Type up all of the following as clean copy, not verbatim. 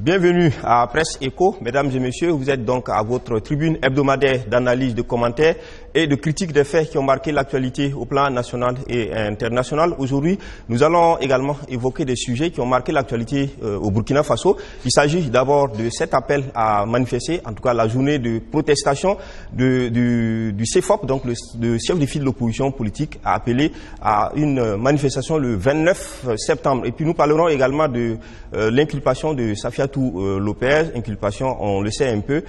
Bienvenue à Presse Éco. Mesdames et messieurs, vous êtes donc à votre tribune hebdomadaire d'analyse, de commentaires et de critique des faits qui ont marqué l'actualité au plan national et international. Aujourd'hui, nous allons également évoquer des sujets qui ont marqué l'actualité au Burkina Faso. Il s'agit d'abord de cet appel à manifester, en tout cas la journée de protestation du CFOP, donc le chef de file de l'opposition politique, a appelé à une manifestation le 29 septembre. Et puis nous parlerons également de l'inculpation de Safiatou Lopez, inculpation, on le sait un peu,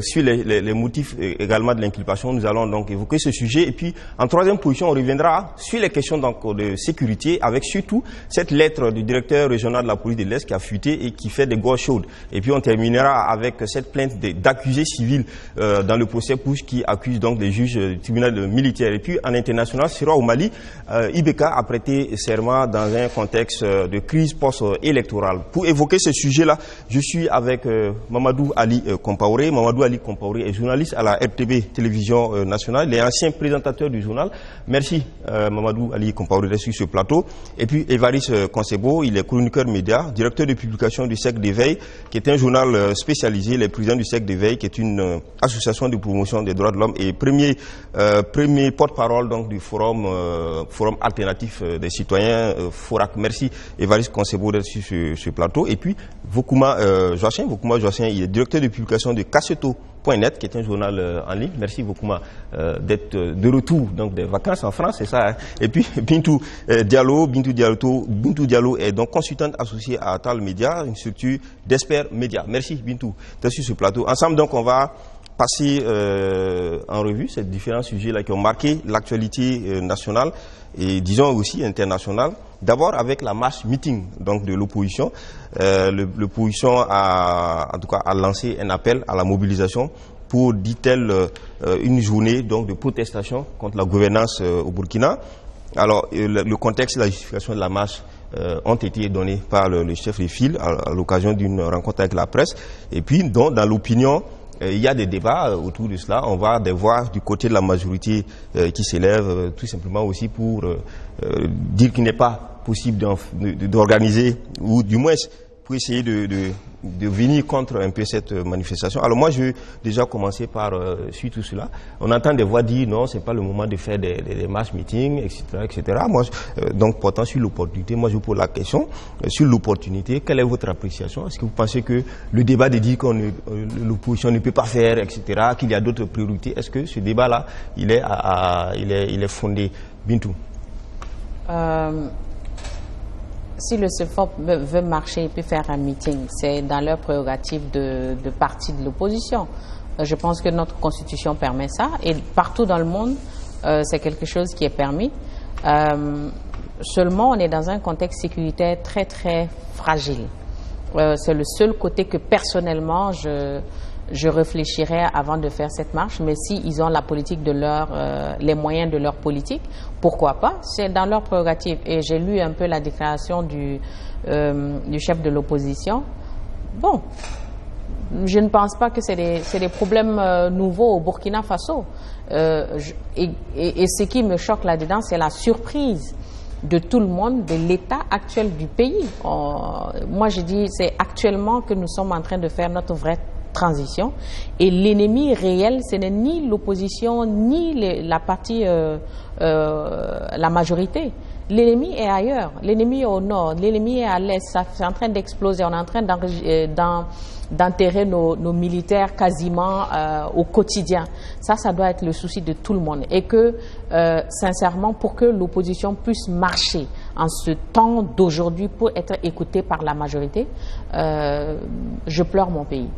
sur les motifs également de l'inculpation. Nous allons donc évoquer ce sujet. Et puis, en troisième position, on reviendra sur les questions donc, de sécurité, avec surtout cette lettre du directeur régional de la police de l'Est qui a fuité et qui fait des gorges chaudes. Et puis, on terminera avec cette plainte d'accusés civils dans le procès Pouche qui accuse donc des juges du tribunal militaire. Et puis, en international, sera au Mali, IBK a prêté serment dans un contexte de crise post-électorale. Pour évoquer ce sujet-là, je suis avec Mamadou Ali Compaoré. Mamadou Ali Compaoré est journaliste à la RTB Télévision nationale. Il est ancien présentateur du journal. Merci Mamadou Ali Compaoré d'être sur ce plateau. Et puis Évariste Konsebo, il est chroniqueur média, directeur de publication du Cercle d'éveil, qui est un journal spécialisé, les présidents du Cercle d'éveil, qui est une association de promotion des droits de l'homme et premier porte-parole donc du forum alternatif des citoyens, FORAC. Merci Évariste Konsebo d'être sur ce plateau. Et puis Vokouma Joachim, il est directeur de publication de Casseto.net, qui est un journal en ligne. Merci Vokouma d'être de retour donc des vacances en France, c'est ça. Hein? Et puis Bintou Diallo est donc consultante associée à Tal Media, une structure d'experts médias. Merci Bintou d'être sur ce plateau. Ensemble donc on va passer en revue ces différents sujets-là qui ont marqué l'actualité nationale et disons aussi internationale. D'abord avec la marche meeting donc de l'opposition. L'opposition a lancé un appel à la mobilisation pour, dit-elle, une journée donc de protestation contre la gouvernance au Burkina. Alors le contexte et la justification de la marche ont été donnés par le chef de file à l'occasion d'une rencontre avec la presse. Et puis donc, dans l'opinion, il y a des débats autour de cela. On va des voix du côté de la majorité qui s'élèvent tout simplement aussi pour dire qu'il n'est pas possible d'organiser, ou du moins pour essayer de venir contre un peu cette manifestation. Alors moi, je vais déjà commencer par suivre tout cela. On entend des voix dire non, c'est pas le moment de faire des marches meetings, etc., etc. Moi, donc portant sur l'opportunité, moi je vous pose la question sur l'opportunité. Quelle est votre appréciation? Est-ce que vous pensez que le débat de dire que l'opposition ne peut pas faire, etc., qu'il y a d'autres priorités, est-ce que ce débat-là, il est fondé? Bintou. Si le CFOP veut marcher et peut faire un meeting, c'est dans leur prérogative de parti de l'opposition. Je pense que notre constitution permet ça et partout dans le monde, c'est quelque chose qui est permis. Seulement, on est dans un contexte sécuritaire très très fragile. C'est le seul côté que personnellement je réfléchirais avant de faire cette marche, mais s'ils ont la politique de les moyens de leur politique, pourquoi pas? C'est dans leur prérogative. Et j'ai lu un peu la déclaration du chef de l'opposition. Bon, je ne pense pas que c'est des problèmes nouveaux au Burkina Faso. Et ce qui me choque là-dedans, c'est la surprise de tout le monde, de l'état actuel du pays. Moi, je dis, c'est actuellement que nous sommes en train de faire notre vraie transition. Et l'ennemi réel, ce n'est ni l'opposition, ni la partie, la majorité. L'ennemi est ailleurs. L'ennemi est au nord. L'ennemi est à l'est. C'est en train d'exploser. On est en train d'enterrer nos militaires quasiment au quotidien. Ça doit être le souci de tout le monde. Et que, sincèrement, pour que l'opposition puisse marcher en ce temps d'aujourd'hui pour être écoutée par la majorité, je pleure mon pays.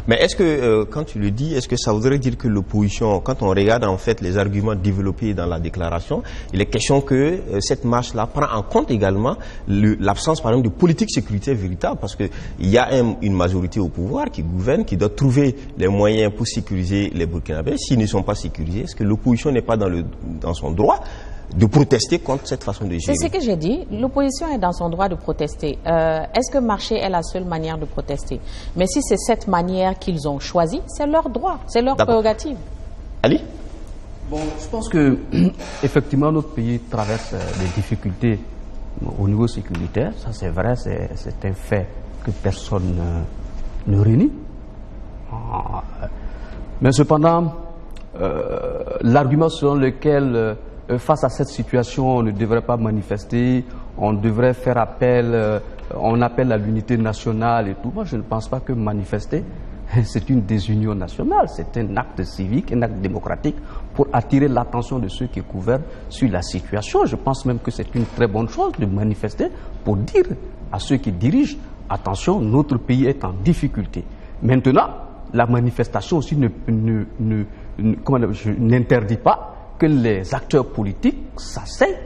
Mais est-ce que, quand tu le dis, est-ce que ça voudrait dire que l'opposition, quand on regarde en fait les arguments développés dans la déclaration, il est question que cette marche-là prend en compte également l'absence, par exemple, de politique sécuritaire véritable, parce qu'il y a une majorité au pouvoir qui gouverne, qui doit trouver les moyens pour sécuriser les Burkinabés. S'ils ne sont pas sécurisés, est-ce que l'opposition n'est pas dans son droit de protester contre cette façon de gérer? C'est ce que j'ai dit. L'opposition est dans son droit de protester. Est-ce que marcher est la seule manière de protester? Mais si c'est cette manière qu'ils ont choisie, c'est leur droit, c'est leur prérogative. Ali? Bon, je pense que effectivement notre pays traverse des difficultés au niveau sécuritaire. Ça c'est vrai, c'est un fait que personne le réunit. Mais cependant, l'argument selon lequel, face à cette situation, on ne devrait pas manifester, on devrait faire appel, on appelle à l'unité nationale et tout. Moi, je ne pense pas que manifester, c'est une désunion nationale, c'est un acte civique, un acte démocratique pour attirer l'attention de ceux qui gouvernent sur la situation. Je pense même que c'est une très bonne chose de manifester pour dire à ceux qui dirigent, attention, notre pays est en difficulté. Maintenant, la manifestation aussi n'interdit pas que les acteurs politiques s'asseyent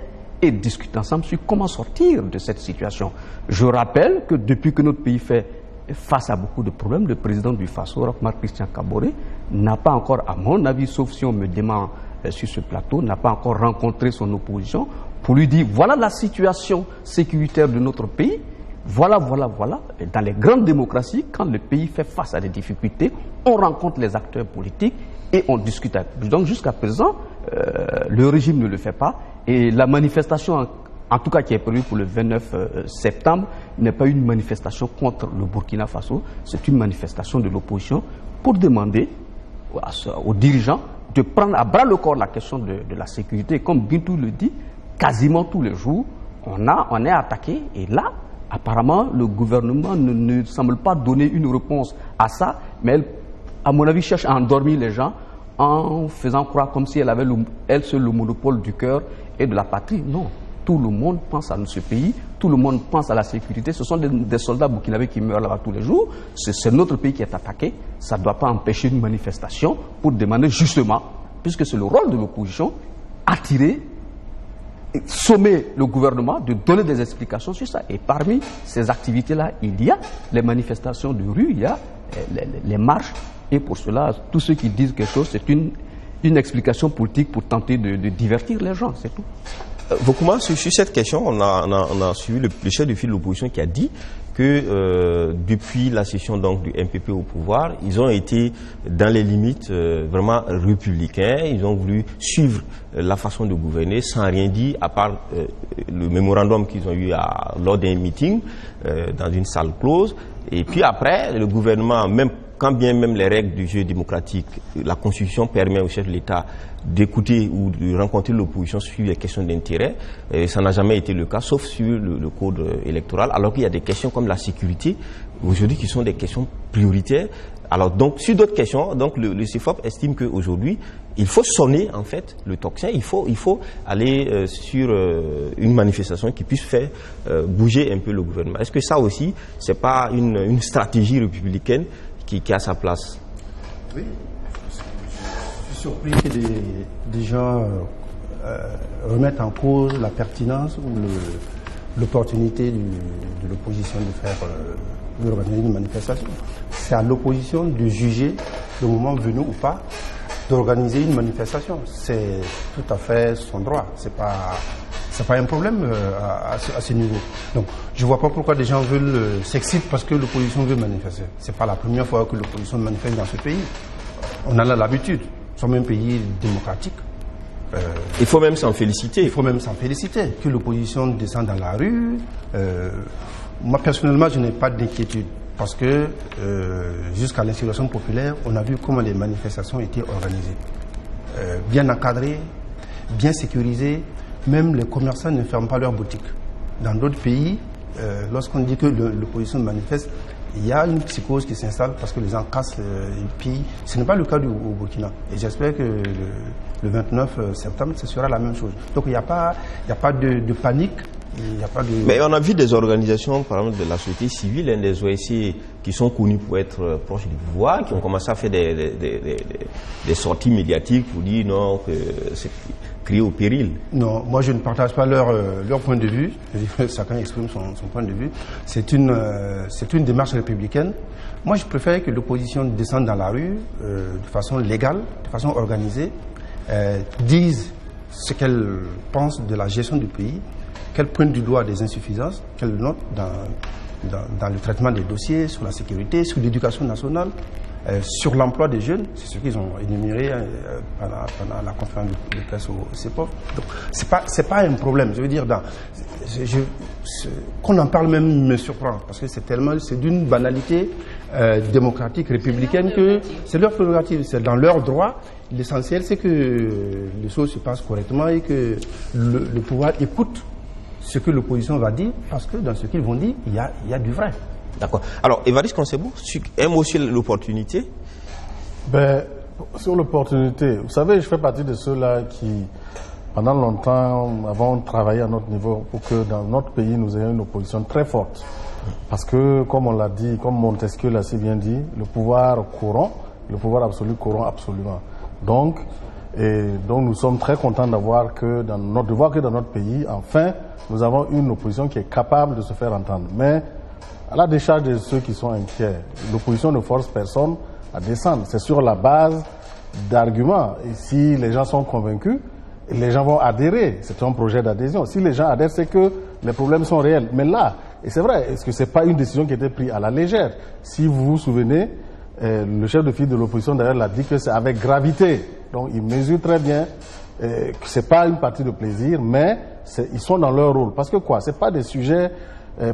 et discutent ensemble sur comment sortir de cette situation. Je rappelle que depuis que notre pays fait face à beaucoup de problèmes, le président du Faso, Roch-Marc Christian Kaboré, n'a pas encore, à mon avis, sauf si on me demande sur ce plateau, n'a pas encore rencontré son opposition pour lui dire voilà la situation sécuritaire de notre pays. Voilà. Et dans les grandes démocraties, quand le pays fait face à des difficultés, on rencontre les acteurs politiques et on discute avec eux. Donc jusqu'à présent, le régime ne le fait pas. Et la manifestation, en tout cas qui est prévue pour le 29 septembre, n'est pas une manifestation contre le Burkina Faso. C'est une manifestation de l'opposition pour demander aux dirigeants de prendre à bras le corps la question de la sécurité. Et comme Bintou le dit, quasiment tous les jours, on est attaqué. Et là, apparemment, le gouvernement ne semble pas donner une réponse à ça, mais elle, à mon avis, cherche à endormir les gens en faisant croire comme si elle avait elle seule le monopole du cœur et de la patrie. Non, tout le monde pense à ce pays, tout le monde pense à la sécurité. Ce sont des soldats burkinabés qui meurent là-bas tous les jours. C'est notre pays qui est attaqué. Ça ne doit pas empêcher une manifestation pour demander justement, puisque c'est le rôle de l'opposition, attirer, sommer le gouvernement de donner des explications sur ça. Et parmi ces activités-là, il y a les manifestations de rue, il y a les marches. Et pour cela, tous ceux qui disent quelque chose, c'est une explication politique pour tenter de divertir les gens, c'est tout. Vokouma, sur cette question, on a suivi le chef de file de l'opposition qui a dit que depuis la session donc, du MPP au pouvoir, ils ont été dans les limites vraiment républicains. Ils ont voulu suivre la façon de gouverner sans rien dire, à part le mémorandum qu'ils ont eu lors d'un meeting dans une salle close. Et puis après, le gouvernement, quand bien même les règles du jeu démocratique, la Constitution permet au chef de l'État d'écouter ou de rencontrer l'opposition sur les questions d'intérêt, ça n'a jamais été le cas, sauf sur le code électoral, alors qu'il y a des questions comme la sécurité, aujourd'hui, qui sont des questions prioritaires. Alors donc, sur d'autres questions, donc le CFOP estime qu'aujourd'hui, il faut sonner en fait le tocsin, il faut aller sur une manifestation qui puisse faire bouger un peu le gouvernement. Est-ce que ça aussi, c'est pas une stratégie républicaine qui a sa place? Oui, je suis surpris que des gens remettent en cause la pertinence ou l'opportunité de l'opposition de faire d'organiser une manifestation. C'est à l'opposition de juger le moment venu ou pas d'organiser une manifestation. C'est tout à fait son droit. C'est pas un problème à ce niveau. Donc, je ne vois pas pourquoi des gens s'excitent parce que l'opposition veut manifester. C'est pas la première fois que l'opposition manifeste dans ce pays. On a l'habitude. Nous sommes un pays démocratique. Il faut même s'en féliciter. Il faut même s'en féliciter. Que l'opposition descende dans la rue. Moi, personnellement, je n'ai pas d'inquiétude. Parce que jusqu'à l'insurrection populaire, on a vu comment les manifestations étaient organisées. Bien encadrées, bien sécurisées. Même les commerçants ne ferment pas leurs boutiques. Dans d'autres pays, lorsqu'on dit que l'opposition manifeste, il y a une psychose qui s'installe parce que les gens cassent les pays. Ce n'est pas le cas au Burkina. Et j'espère que le 29 septembre, ce sera la même chose. Donc il n'y a pas de panique. Mais on a vu des organisations, par exemple de la société civile, des OSC qui sont connus pour être proches du pouvoir, qui ont commencé à faire des sorties médiatiques pour dire non, que c'est crié au péril. Non, moi je ne partage pas leur point de vue. Chacun exprime son point de vue. C'est une démarche républicaine. Moi je préfère que l'opposition descende dans la rue de façon légale, de façon organisée, dise ce qu'elle pense de la gestion du pays, qu'elle pointe du doigt des insuffisances, qu'elle note dans le traitement des dossiers, sur la sécurité, sur l'éducation nationale, sur l'emploi des jeunes. C'est ce qu'ils ont énuméré pendant la conférence de presse au CEPOF. Donc, c'est pas un problème. Je veux dire, qu'on en parle même me surprend, parce que c'est d'une banalité. démocratique, républicaine, que c'est leur prérogative, c'est dans leur droit. L'essentiel, c'est que les choses se passent correctement et que le pouvoir écoute ce que l'opposition va dire, parce que dans ce qu'ils vont dire, il y a du vrai. D'accord. Alors, Évariste Konsebo, un mot sur l'opportunité. Sur l'opportunité, vous savez, je fais partie de ceux-là qui, pendant longtemps, avons travaillé à notre niveau pour que dans notre pays, nous ayons une opposition très forte. Parce que, comme on l'a dit, comme Montesquieu l'a si bien dit, le pouvoir corrompt, le pouvoir absolu corrompt absolument. Donc nous sommes très contents de voir que dans notre pays, enfin, nous avons une opposition qui est capable de se faire entendre. Mais, à la décharge de ceux qui sont inquiets, l'opposition ne force personne à descendre. C'est sur la base d'arguments. Et si les gens sont convaincus, les gens vont adhérer. C'est un projet d'adhésion. Si les gens adhèrent, c'est que les problèmes sont réels. Mais là, et c'est vrai, est-ce que c'est pas une décision qui a été prise à la légère? Si vous vous souvenez, le chef de file de l'opposition d'ailleurs l'a dit que c'est avec gravité. Donc il mesure très bien que c'est pas une partie de plaisir, mais ils sont dans leur rôle. Parce que quoi? C'est pas des sujets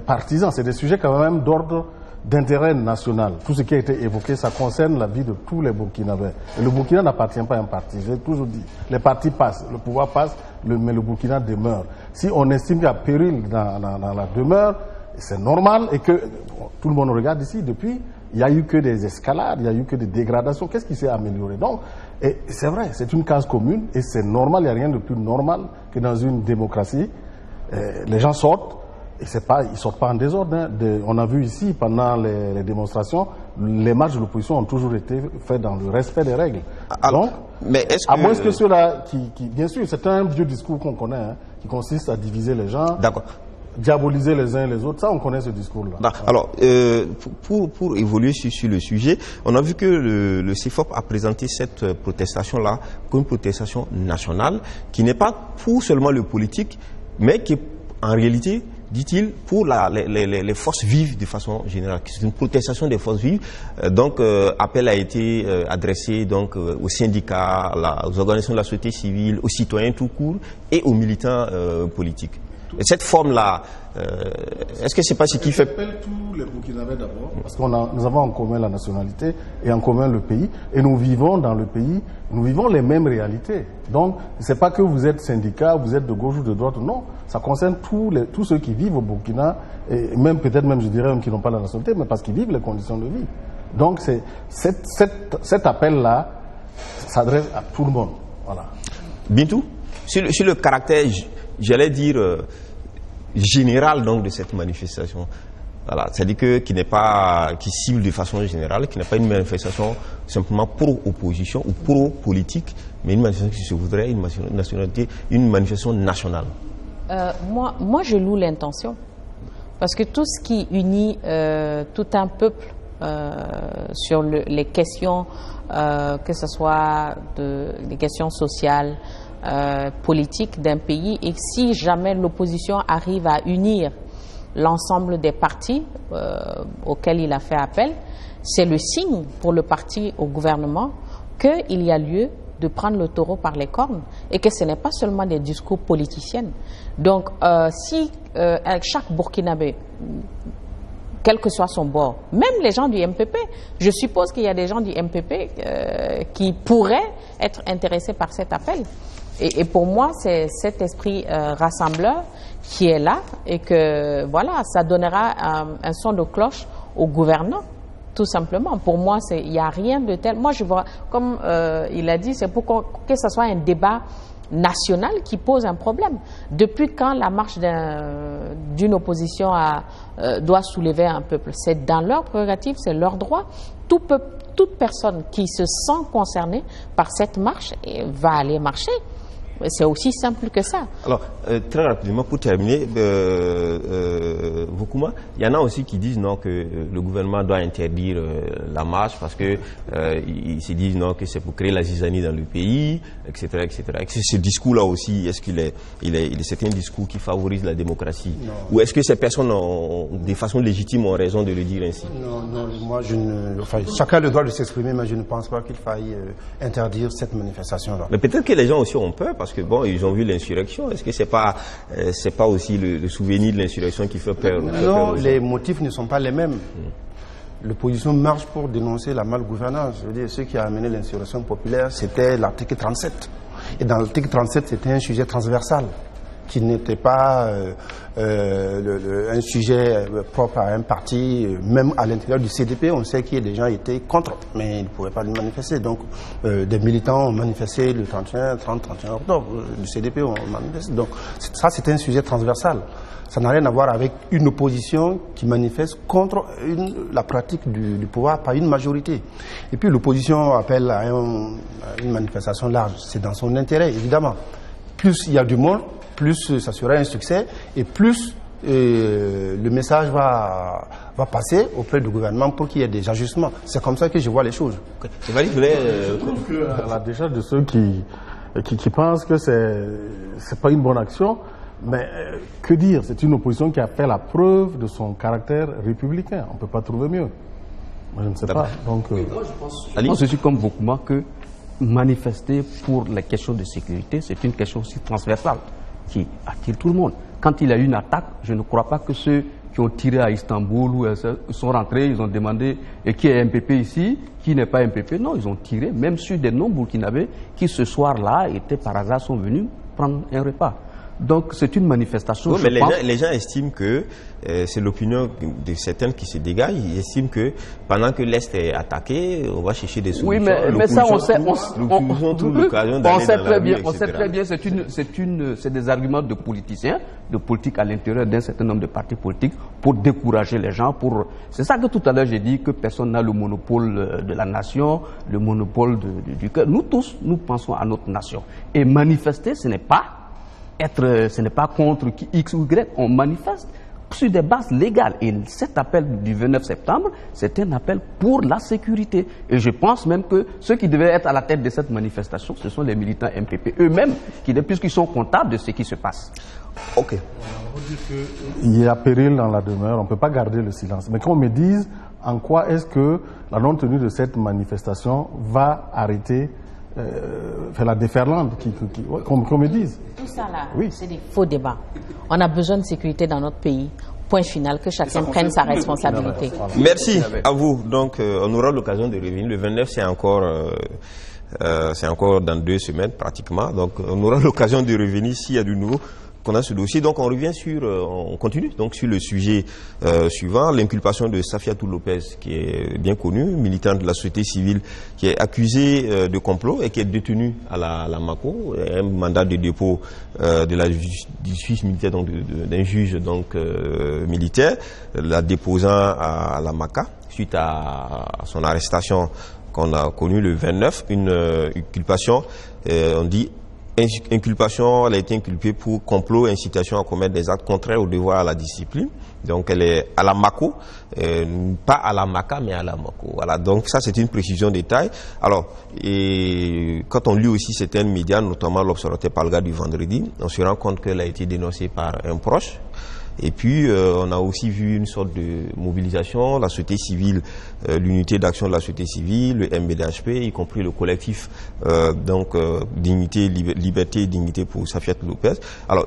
partisans, c'est des sujets quand même d'ordre d'intérêt national. Tout ce qui a été évoqué, ça concerne la vie de tous les Burkinabés. Et le Burkina n'appartient pas à un parti. J'ai toujours dit, les partis passent, le pouvoir passe, mais le Burkina demeure. Si on estime qu'il y a péril dans la demeure, c'est normal et que tout le monde regarde ici depuis, il n'y a eu que des escalades, il n'y a eu que des dégradations. Qu'est-ce qui s'est amélioré? Donc, et c'est vrai, c'est une case commune et c'est normal, il n'y a rien de plus normal que dans une démocratie. Les gens sortent. Et ils ne sortent pas en désordre. Hein. On a vu ici, pendant les démonstrations, les marches de l'opposition ont toujours été faites dans le respect des règles. Alors, donc, mais à moins que ceux-là, bien sûr, c'est un vieux discours qu'on connaît, hein, qui consiste à diviser les gens, diaboliser les uns et les autres. Ça, on connaît ce discours-là. Alors, pour évoluer sur le sujet, on a vu que le CFOP a présenté cette protestation-là comme une protestation nationale, qui n'est pas pour seulement le politique, mais qui, en réalité, dit-il, pour les forces vives de façon générale. C'est une protestation des forces vives. Donc, appel a été adressé donc aux syndicats, aux organisations de la société civile, aux citoyens tout court et aux militants politiques. Et cette forme-là, est-ce que c'est pas ce qui fait... J'appelle tous les Burkinabés d'abord, parce que nous avons en commun la nationalité et en commun le pays, et nous vivons dans le pays, nous vivons les mêmes réalités. Donc, c'est pas que vous êtes syndicat, vous êtes de gauche ou de droite, non. Ça concerne tous ceux qui vivent au Burkina, et même peut-être même, je dirais, même qui n'ont pas la nationalité, mais parce qu'ils vivent les conditions de vie. Donc, cet appel-là s'adresse à tout le monde. Voilà. Bintou, sur le caractère, j'allais dire, général donc de cette manifestation. Voilà, c'est-à-dire qui cible de façon générale, qui n'est pas une manifestation simplement pro-opposition ou pro-politique, mais une manifestation qui se voudrait une manifestation nationale. Moi, je loue l'intention. Parce que tout ce qui unit tout un peuple sur les questions, que ce soit des questions sociales, politique d'un pays, et si jamais l'opposition arrive à unir l'ensemble des partis auxquels il a fait appel, c'est le signe pour le parti au gouvernement qu'il y a lieu de prendre le taureau par les cornes et que ce n'est pas seulement des discours politiciens. Donc, si chaque Burkinabé, quel que soit son bord, même les gens du MPP, je suppose qu'il y a des gens du MPP qui pourraient être intéressés par cet appel. Et pour moi, c'est cet esprit rassembleur qui est là et que, voilà, ça donnera un son de cloche au gouvernant, tout simplement. Pour moi, il n'y a rien de tel. Moi, je vois, comme il a dit, c'est pour que ce soit un débat national qui pose un problème. Depuis quand la marche d'une opposition doit soulever un peuple? C'est dans leur prérogative, c'est leur droit. Toute personne qui se sent concernée par cette marche va aller marcher. C'est aussi simple que ça. Alors, très rapidement, pour terminer, Voukouma, il y en a aussi qui disent non, que le gouvernement doit interdire la marche parce que ils se disent non, que c'est pour créer la zizanie dans le pays, etc., etc. Et ce discours-là aussi, est-ce c'est un discours qui favorise la démocratie? Non. Ou est-ce que ces personnes, de façon légitime, ont raison de le dire ainsi? Non, moi, chacun a le droit de s'exprimer, mais je ne pense pas qu'il faille interdire cette manifestation-là. Mais peut-être que les gens aussi ont peur, parce que bon, ils ont vu l'insurrection. Est-ce que c'est pas aussi le souvenir de l'insurrection qui fait peur? Non, les motifs ne sont pas les mêmes. l'opposition marche pour dénoncer la malgouvernance. Je veux dire, ce qui a amené l'insurrection populaire, c'était l'article 37. Et dans l'article 37, c'était un sujet transversal, qui n'était pas un sujet propre à un parti. Même à l'intérieur du CDP, on sait qu'il y a des gens qui étaient contre, mais ils ne pouvaient pas le manifester. Donc, des militants ont manifesté le 31 octobre. Du CDP ont manifesté. Donc, ça, c'était un sujet transversal. Ça n'a rien à voir avec une opposition qui manifeste contre la pratique du pouvoir par une majorité. Et puis l'opposition appelle à une manifestation large. C'est dans son intérêt, évidemment. Plus il y a du monde, plus ça sera un succès et plus le message va passer auprès du gouvernement pour qu'il y ait des ajustements. C'est comme ça que je vois les choses. Je trouve que la décharge de ceux qui pensent que c'est pas une bonne action, mais que dire? C'est une opposition qui a fait la preuve de son caractère républicain. On ne peut pas trouver mieux. Moi, je ne sais pas. Donc, moi, je pense aussi comme Vokouma que manifester pour les questions de sécurité, c'est une question aussi transversale qui attire tout le monde. Quand il y a eu une attaque, je ne crois pas que ceux qui ont tiré à Istanbul ou sont rentrés, ils ont demandé qui est MPP ici, qui n'est pas MPP. Non, ils ont tiré, même sur des non-burkinabés qui ce soir-là étaient par hasard sont venus prendre un repas. Donc c'est une manifestation. Oui, mais les gens estiment que c'est l'opinion de certains qui se dégage. Ils estiment que pendant que l'Est est attaqué, on va chercher des solutions. Oui, mais ça on sait. On sait très bien. On sait très bien. C'est des arguments de politiciens, de politique à l'intérieur d'un certain nombre de partis politiques pour décourager les gens. C'est ça que tout à l'heure j'ai dit que personne n'a le monopole de la nation, le monopole du cœur. Nous tous, nous pensons à notre nation. Et manifester, ce n'est pas contre X ou Y, on manifeste sur des bases légales. Et cet appel du 29 septembre, c'est un appel pour la sécurité. Et je pense même que ceux qui devaient être à la tête de cette manifestation, ce sont les militants MPP eux-mêmes, puisqu'ils sont comptables de ce qui se passe. Ok. Il y a péril dans la demeure, on ne peut pas garder le silence. Mais qu'on me dise en quoi est-ce que la non-tenue de cette manifestation va arrêter la déferlante, qu'on me dise. Tout ça là, oui, c'est des faux débats. On a besoin de sécurité dans notre pays. Point final, que chacun prenne sa responsabilité. Merci à vous. Donc, on aura l'occasion de revenir. Le 29, c'est encore dans 2 semaines pratiquement. Donc, on aura l'occasion de revenir s'il y a du nouveau qu'on a ce dossier. Donc, on revient on continue donc sur le sujet suivant, l'inculpation de Safiatou Lopez, qui est bien connu, militant de la société civile, qui est accusé de complot et qui est détenu à la MACO, un mandat de dépôt de la justice militaire, donc d'un juge donc militaire, la déposant à la MACA suite à son arrestation qu'on a connue le 29, une inculpation, on dit inculpation, elle a été inculpée pour complot, incitation à commettre des actes contraires au devoir à la discipline. Donc elle est à la MACO, pas à la MACA, mais à la MACO. Voilà, donc ça c'est une précision détail. Alors, et quand on lit aussi certains médias, notamment l'Observateur Palga du vendredi, on se rend compte qu'elle a été dénoncée par un proche. Et puis, on a aussi vu une sorte de mobilisation, la société civile, l'unité d'action de la société civile, le MBDHP, y compris le collectif Dignité, Liberté et Dignité pour Safiatou Lopez. Alors,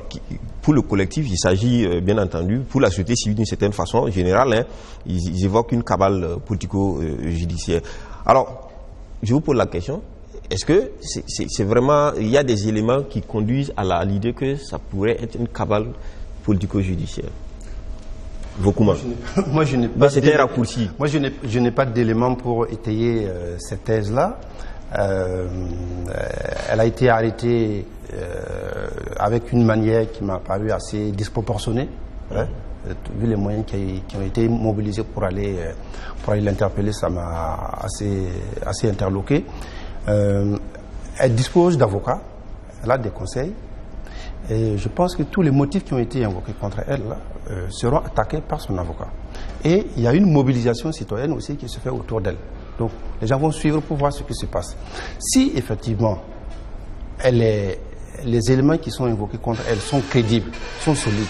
pour le collectif, il s'agit, bien entendu, pour la société civile d'une certaine façon, en général, hein, ils évoquent une cabale politico-judiciaire. Alors, je vous pose la question. Est-ce que c'est vraiment, il y a des éléments qui conduisent à l'idée que ça pourrait être une cabale politico-judiciaire? Vokouma. Moi, je n'ai pas. C'était un raccourci. Moi, je n'ai pas d'éléments pour étayer cette thèse-là. Elle a été arrêtée avec une manière qui m'a paru assez disproportionnée. Hein, vu les moyens qui ont été mobilisés pour aller l'interpeller, ça m'a assez interloqué. Elle dispose d'avocats, elle a des conseils. Et je pense que tous les motifs qui ont été invoqués contre elle là, seront attaqués par son avocat. Et il y a une mobilisation citoyenne aussi qui se fait autour d'elle. Donc les gens vont suivre pour voir ce qui se passe. Si effectivement les éléments qui sont invoqués contre elle sont crédibles, sont solides,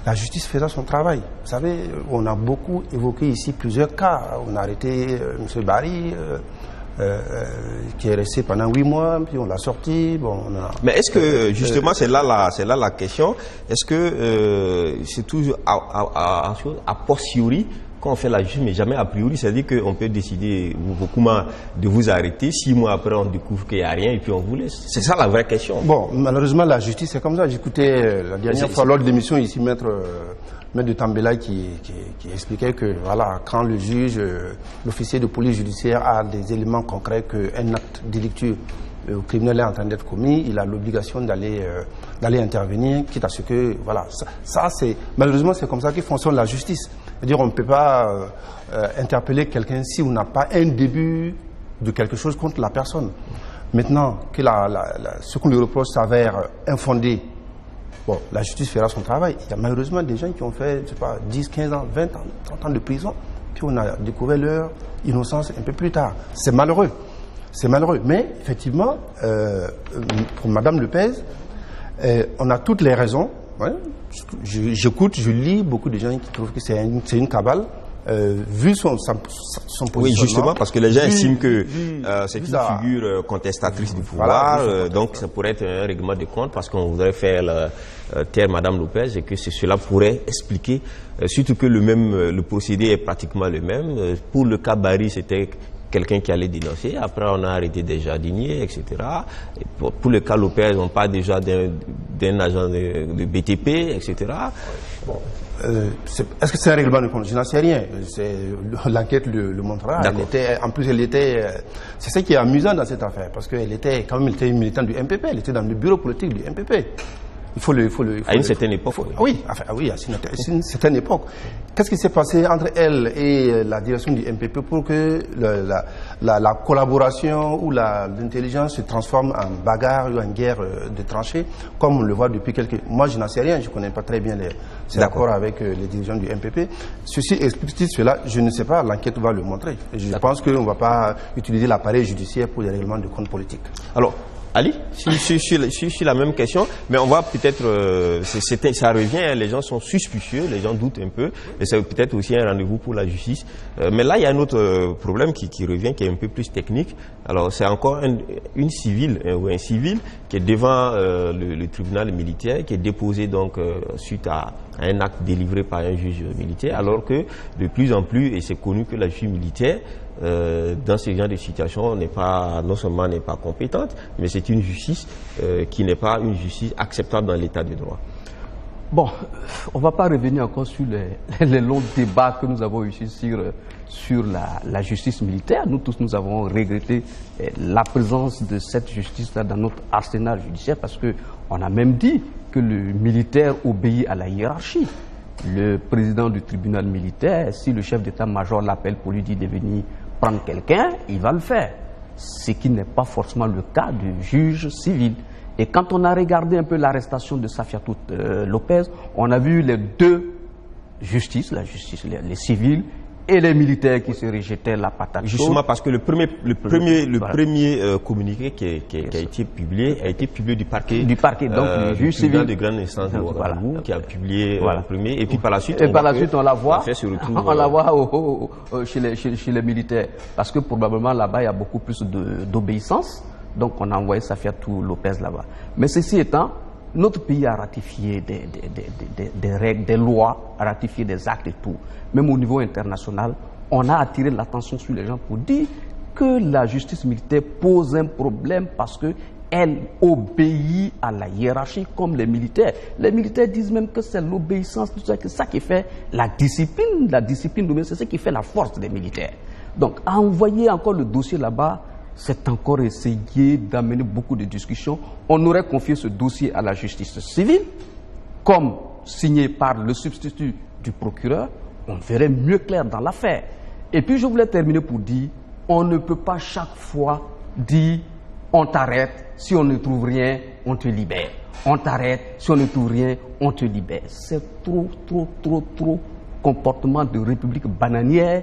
la justice fera son travail. Vous savez, on a beaucoup évoqué ici plusieurs cas. On a arrêté M. Barry, qui est resté pendant 8 mois, puis on l'a sorti. Bon, mais est-ce que, justement, c'est là la question, est-ce que c'est toujours a posteriori quand on fait la justice, mais jamais a priori, c'est-à-dire qu'on peut décider beaucoup de vous arrêter, 6 mois après on découvre qu'il n'y a rien et puis on vous laisse. C'est ça la vraie question. Bon, malheureusement la justice c'est comme ça. J'écoutais la dernière fois lors de l'émission ici Maître de Tambela qui expliquait que voilà, quand le juge, l'officier de police judiciaire a des éléments concrets qu'un acte délictueux au criminel est en train d'être commis, il a l'obligation d'aller intervenir, quitte à ce que, voilà, ça c'est, malheureusement c'est comme ça que fonctionne la justice. C'est-à-dire on ne peut pas interpeller quelqu'un si on n'a pas un début de quelque chose contre la personne. Maintenant, que ce qu'on lui reproche s'avère infondé, bon, la justice fera son travail. Il y a malheureusement des gens qui ont fait, je sais pas, 10, 15 ans, 20 ans, 30 ans de prison, puis on a découvert leur innocence un peu plus tard. C'est malheureux. C'est malheureux. Mais, effectivement, pour Madame Lepez, on a toutes les raisons. Ouais. J'écoute, je lis beaucoup de gens qui trouvent que c'est une cabale. Vu son positionnement. Oui, justement, parce que les gens estiment que c'est une figure contestatrice du pouvoir, voilà, donc ça pourrait être un règlement de compte parce qu'on voudrait faire taire Madame Lopez et que cela pourrait expliquer, surtout que le procédé est pratiquement le même. Pour le cas Barry, c'était quelqu'un qui allait dénoncer, après on a arrêté des jardiniers, etc. Et pour le cas Lopez, on parle déjà d'un agent de BTP, etc. Bon. Est-ce que c'est un règlement de compte? Je n'en sais rien. L'enquête le montrera. C'est ce qui est amusant dans cette affaire, parce qu'elle était quand même une militante du MPP, elle était dans le bureau politique du MPP. À une certaine époque. Oui, à une certaine époque. Qu'est-ce qui s'est passé entre elle et la direction du MPP pour que la collaboration ou l'intelligence se transforme en bagarre ou en guerre de tranchées, comme on le voit depuis quelques... Moi, je n'en sais rien, je ne connais pas très bien ces accords avec les dirigeants du MPP. Ceci explique-t-il cela? Je ne sais pas, l'enquête va le montrer. Je pense qu'on ne va pas utiliser l'appareil judiciaire pour des règlements de compte politiques. Alors, Ali, sur la même question, mais on va peut-être, ça revient, les gens sont suspicieux, les gens doutent un peu, et c'est peut-être aussi un rendez-vous pour la justice. Mais là, il y a un autre problème qui revient, qui est un peu plus technique. Alors, c'est encore une civile, ou un civil, qui est devant le tribunal militaire, qui est déposé donc suite à un acte délivré par un juge militaire, alors que de plus en plus, et c'est connu que la justice militaire, dans ce genre de situation, non seulement n'est pas compétente, mais c'est une justice qui n'est pas une justice acceptable dans l'état de droit. Bon, on ne va pas revenir encore sur les longs débats que nous avons ici sur la justice militaire. Nous tous, nous avons regretté la présence de cette justice-là dans notre arsenal judiciaire, parce qu'on a même dit que le militaire obéit à la hiérarchie. Le président du tribunal militaire, si le chef d'état-major l'appelle pour lui dire de venir prendre quelqu'un, il va le faire. Ce qui n'est pas forcément le cas du juge civil. Et quand on a regardé un peu l'arrestation de Safiatou Lopez, on a vu les deux justices, la justice, les civils et les militaires qui se rejetaient la patate. Justement parce que le premier communiqué qui a été publié du parquet. Du parquet, donc le juge civil de grande instance de Ouagadougou, qui a publié le premier, et puis par la suite, on la voit, chez les militaires, parce que probablement là-bas il y a beaucoup plus d'obéissance, donc on a envoyé Safiatou Lopez là-bas. Mais ceci étant, notre pays a ratifié des règles, des lois, a ratifié des actes et tout. Même au niveau international, on a attiré l'attention sur les gens pour dire que la justice militaire pose un problème parce qu'elle obéit à la hiérarchie comme les militaires. Les militaires disent même que c'est l'obéissance, c'est ça qui fait la discipline. La discipline, c'est ce qui fait la force des militaires. Donc, à envoyer encore le dossier là-bas, c'est encore essayer d'amener beaucoup de discussions. On aurait confié ce dossier à la justice civile, comme signé par le substitut du procureur, on verrait mieux clair dans l'affaire. Et puis je voulais terminer pour dire, on ne peut pas chaque fois dire, on t'arrête, si on ne trouve rien, on te libère. On t'arrête, si on ne trouve rien, on te libère. C'est trop comportement de république bananière,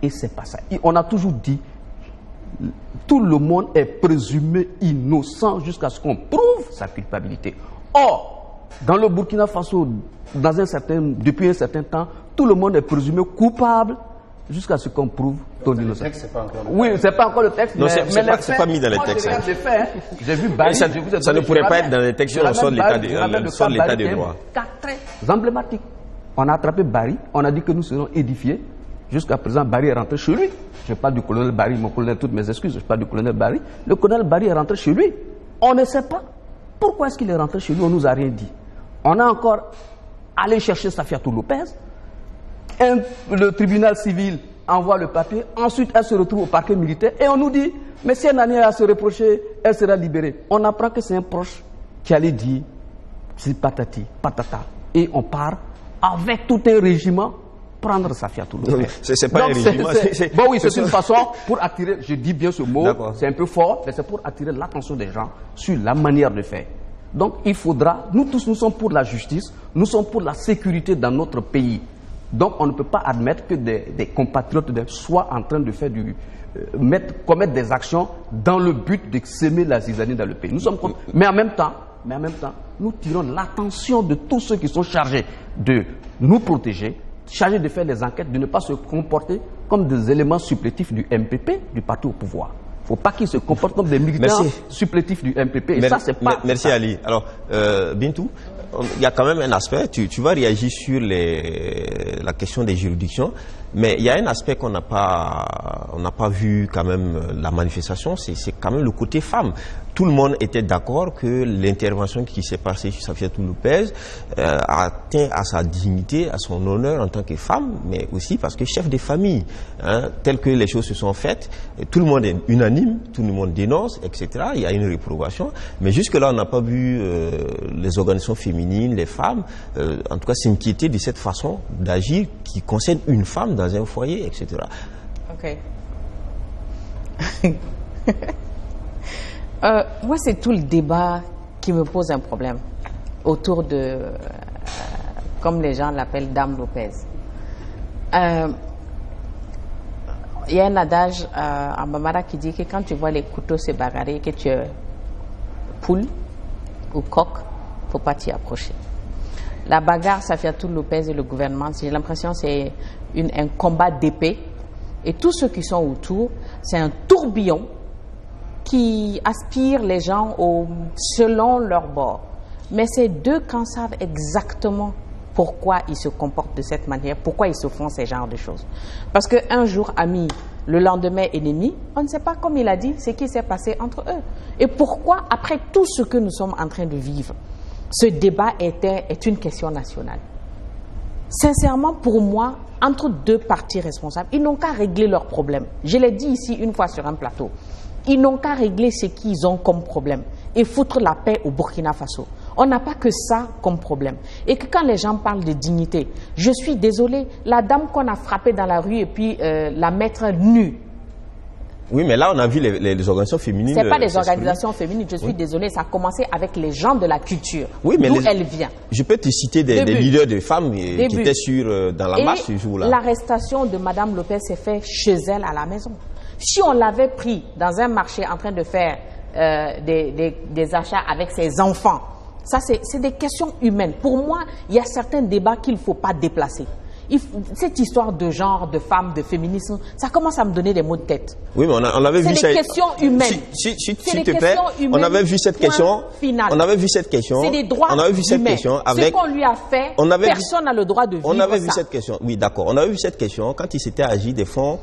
et c'est pas ça. Et on a toujours dit, tout le monde est présumé innocent jusqu'à ce qu'on prouve sa culpabilité. Or, dans le Burkina Faso, depuis un certain temps, tout le monde est présumé coupable jusqu'à ce qu'on prouve ton innocence. Oui, c'est pas encore le texte, non, c'est pas mis dans les textes. J'ai vu Barry, ça ne pourrait pas être dans les textes, on sort de l'état de droit. Cas très emblématique. On a attrapé Barry, on a dit que nous serons édifiés. Jusqu'à présent, Barry est rentré chez lui. Je parle du colonel Barry, mon colonel, toutes mes excuses, je parle du colonel Barry. Le colonel Barry est rentré chez lui. On ne sait pas. Pourquoi est-ce qu'il est rentré chez lui? On ne nous a rien dit. On a encore allé chercher Safiatou Lopez. Le tribunal civil envoie le papier. Ensuite, elle se retrouve au parquet militaire. Et on nous dit, mais si elle n'a rien à se reprocher, elle sera libérée. On apprend que c'est un proche qui allait dire, c'est patati, patata. Et on part avec tout un régiment prendre Safiatou Lopez. C'est pas un régiment. Bon, oui, c'est une façon pour attirer, je dis bien ce mot, c'est un peu fort, mais c'est pour attirer l'attention des gens sur la manière de faire. Donc, il faudra, nous tous, nous sommes pour la justice, nous sommes pour la sécurité dans notre pays. Donc, on ne peut pas admettre que des compatriotes soient en train de faire commettre des actions dans le but de s'aimer la zizanie dans le pays. Nous sommes contre, mais en même temps, nous tirons l'attention de tous ceux qui sont chargés de nous protéger, chargés de faire les enquêtes, de ne pas se comporter comme des éléments supplétifs du MPP, du parti au pouvoir. Il ne faut pas qu'ils se comportent comme des militants supplétifs du MPP. Et ça, c'est pas. Merci ça. Ali. Alors, Bintou, il y a quand même un aspect, tu vas réagir sur la question des juridictions, mais il y a un aspect qu'on n'a pas vu quand même la manifestation, c'est quand même le côté femme. Tout le monde était d'accord que l'intervention qui s'est passée sur Safiatou Lopez atteint à sa dignité, à son honneur en tant que femme, mais aussi parce que chef de famille, tel que les choses se sont faites, tout le monde est unanime, tout le monde dénonce, etc. Il y a une réprobation, mais jusque-là, on n'a pas vu les organisations féminines, les femmes, en tout cas s'inquiéter de cette façon d'agir qui concerne une femme dans un foyer, etc. Ok. Moi, c'est tout le débat qui me pose un problème autour de, comme les gens l'appellent, Dame Lopez. Il y a un adage en Bambara qui dit que quand tu vois les couteaux se bagarrer, que tu es poule ou coq, il ne faut pas t'y approcher. La bagarre Safiatou Lopez et le gouvernement, j'ai l'impression que c'est un combat d'épée. Et tous ceux qui sont autour, c'est un tourbillon qui aspire les gens selon leur bord. Mais ces deux camps savent exactement pourquoi ils se comportent de cette manière, pourquoi ils se font ce genre de choses. Parce qu'un jour amis, le lendemain ennemi, on ne sait pas, comme il a dit, ce qui s'est passé entre eux. Et pourquoi, après tout ce que nous sommes en train de vivre, ce débat est une question nationale. Sincèrement, pour moi, entre deux partis responsables, ils n'ont qu'à régler leurs problèmes. Je l'ai dit ici une fois sur un plateau. Ils n'ont qu'à régler ce qu'ils ont comme problème et foutre la paix au Burkina Faso. On n'a pas que ça comme problème. Et que quand les gens parlent de dignité, je suis désolée, la dame qu'on a frappée dans la rue et puis la mettre nue. Oui, mais là, on a vu les organisations féminines. Ce n'est pas des organisations féminines, je suis désolée, ça a commencé avec les gens de la culture. Oui, mais d'où elle vient. Je peux te citer des leaders de femmes qui étaient dans la marche ce jour-là. L'arrestation de Mme Lopez s'est faite chez elle à la maison. Si on l'avait pris dans un marché en train de faire des achats avec ses enfants, ça c'est des questions humaines. Pour moi, il y a certains débats qu'il ne faut pas déplacer. Cette histoire de genre, de femmes, de féminisme, ça commence à me donner des maux de tête. Oui, mais on avait vu ça. C'est des questions humaines. S'il te plaît, on avait vu cette question. On avait vu cette question. C'est des droits humains. Ce qu'on lui a fait, personne n'a le droit de vivre ça. On avait vu cette question. Oui, d'accord. On avait vu cette question quand il s'était agi des fonds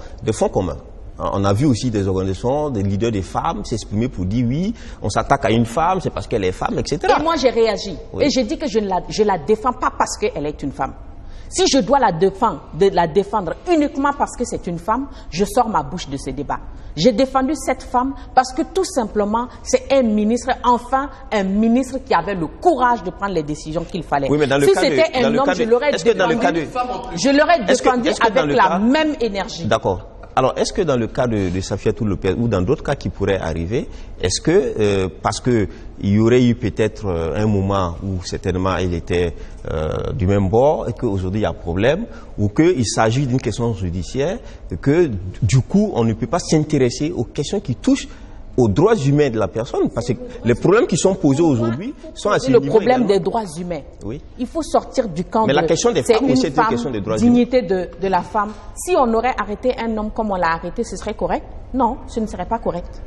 communs. On a vu aussi des organisations, des leaders des femmes s'exprimer pour dire oui, on s'attaque à une femme, c'est parce qu'elle est femme, etc. Et moi j'ai réagi. Oui. Et j'ai dit que je la défends pas parce qu'elle est une femme. Si je dois la défendre uniquement parce que c'est une femme, je sors ma bouche de ce débat. J'ai défendu cette femme parce que tout simplement, c'est un ministre qui avait le courage de prendre les décisions qu'il fallait. Oui, mais dans le si cas c'était un homme, je l'aurais défendu avec la même énergie. D'accord. Alors, est-ce que dans le cas de Safiatou Lopez ou dans d'autres cas qui pourraient arriver, est-ce que, parce qu'il y aurait eu peut-être un moment où certainement il était du même bord et qu'aujourd'hui il y a problème, ou qu'il s'agit d'une question judiciaire, et que du coup on ne peut pas s'intéresser aux questions qui touchent aux droits humains de la personne, parce que les problèmes qui sont posés aujourd'hui sont assez le problème des droits humains. Oui. Il faut sortir du camp mais la question des femmes aussi est une question des droits humains. Dignité de la femme. Si on aurait arrêté un homme comme on l'a arrêté, ce serait correct? Non, ce ne serait pas correct.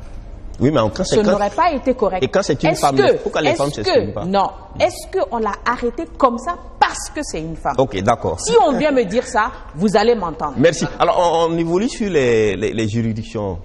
Oui, mais ce n'aurait pas été correct. Et quand c'est une femme, pourquoi les femmes ne s'expriment pas? Non. Est-ce qu'on l'a arrêté comme ça parce que c'est une femme? Ok, d'accord. Si on vient me dire ça, vous allez m'entendre. Merci. Alors, on évolue sur les juridictions.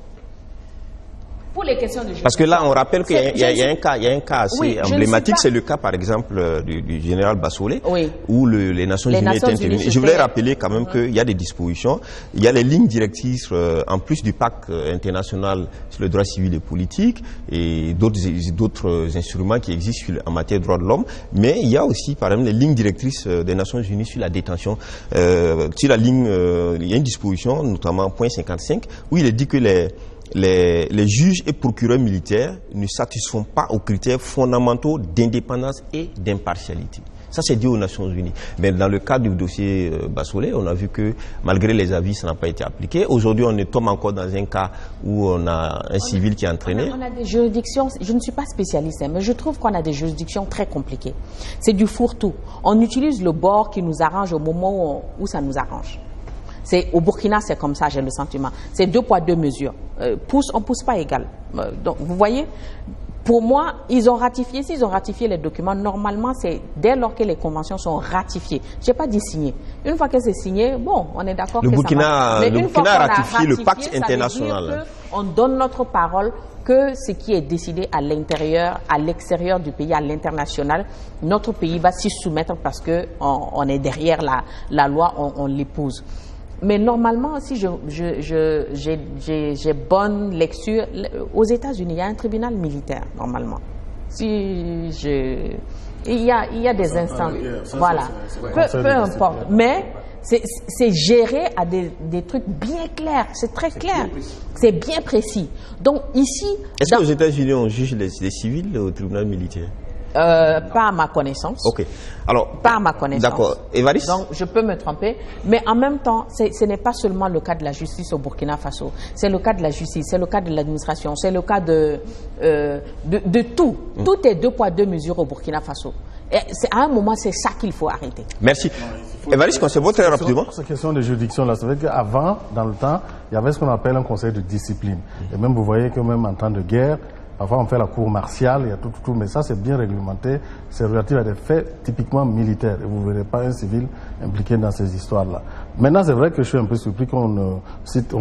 Pour les questions de justice. Parce que là, on rappelle qu'il y a un cas assez emblématique, c'est le cas, par exemple, du général Bassolé, où les Nations Unies étaient intervenues. Je voulais rappeler quand même qu'il y a des dispositions, il y a les lignes directrices, en plus du pacte international sur le droit civil et politique, et d'autres instruments qui existent en matière de droits de l'homme, mais il y a aussi, par exemple, les lignes directrices des Nations Unies sur la détention. Sur la ligne, il y a une disposition, notamment point 55, où il est dit que les juges et procureurs militaires ne satisfont pas aux critères fondamentaux d'indépendance et d'impartialité. Ça, c'est dit aux Nations Unies. Mais dans le cas du dossier Bassolé, on a vu que malgré les avis, ça n'a pas été appliqué. Aujourd'hui, on tombe encore dans un cas où on a un civil qui est entraîné. On a des juridictions, je ne suis pas spécialiste, mais je trouve qu'on a des juridictions très compliquées. C'est du fourre-tout. On utilise le bord qui nous arrange au moment où ça nous arrange. Au Burkina, c'est comme ça, j'ai le sentiment. C'est 2 poids 2 mesures. On pousse pas égal. Donc, vous voyez, pour moi, ils ont ratifié. S'ils ont ratifié les documents, normalement, c'est dès lors que les conventions sont ratifiées. Je n'ai pas dit signer. Une fois que c'est signé, bon, on est d'accord que ça va. Mais le Burkina a ratifié le pacte international. On donne notre parole que ce qui est décidé à l'intérieur, à l'extérieur du pays, à l'international, notre pays va s'y soumettre parce qu'on est derrière la loi, on l'épouse. Mais normalement, si j'ai bonne lecture, aux États-Unis, il y a un tribunal militaire, normalement. Il y a des instances. Voilà. Peu importe. Mais c'est géré à des trucs bien clairs. C'est très clair. C'est bien précis. Donc ici... Est-ce qu'aux États-Unis, on juge les civils au tribunal militaire? Pas à ma connaissance. Ok. Alors, pas à ma connaissance. D'accord. Évariste? Donc, je peux me tromper. Mais en même temps, ce n'est pas seulement le cas de la justice au Burkina Faso. C'est le cas de la justice, c'est le cas de l'administration, c'est le cas de tout. Tout est 2 poids 2 mesures au Burkina Faso. Et à un moment, c'est ça qu'il faut arrêter. Merci. Évariste, concevons très rapidement. Cette question de juridiction-là, c'est vrai qu'avant, dans le temps, il y avait ce qu'on appelle un conseil de discipline. Et même, vous voyez que même en temps de guerre, parfois, on fait la cour martiale, il y a tout, mais ça, c'est bien réglementé. C'est relatif à des faits typiquement militaires. Et vous ne verrez pas un civil impliqué dans ces histoires-là. Maintenant, c'est vrai que je suis un peu surpris qu'on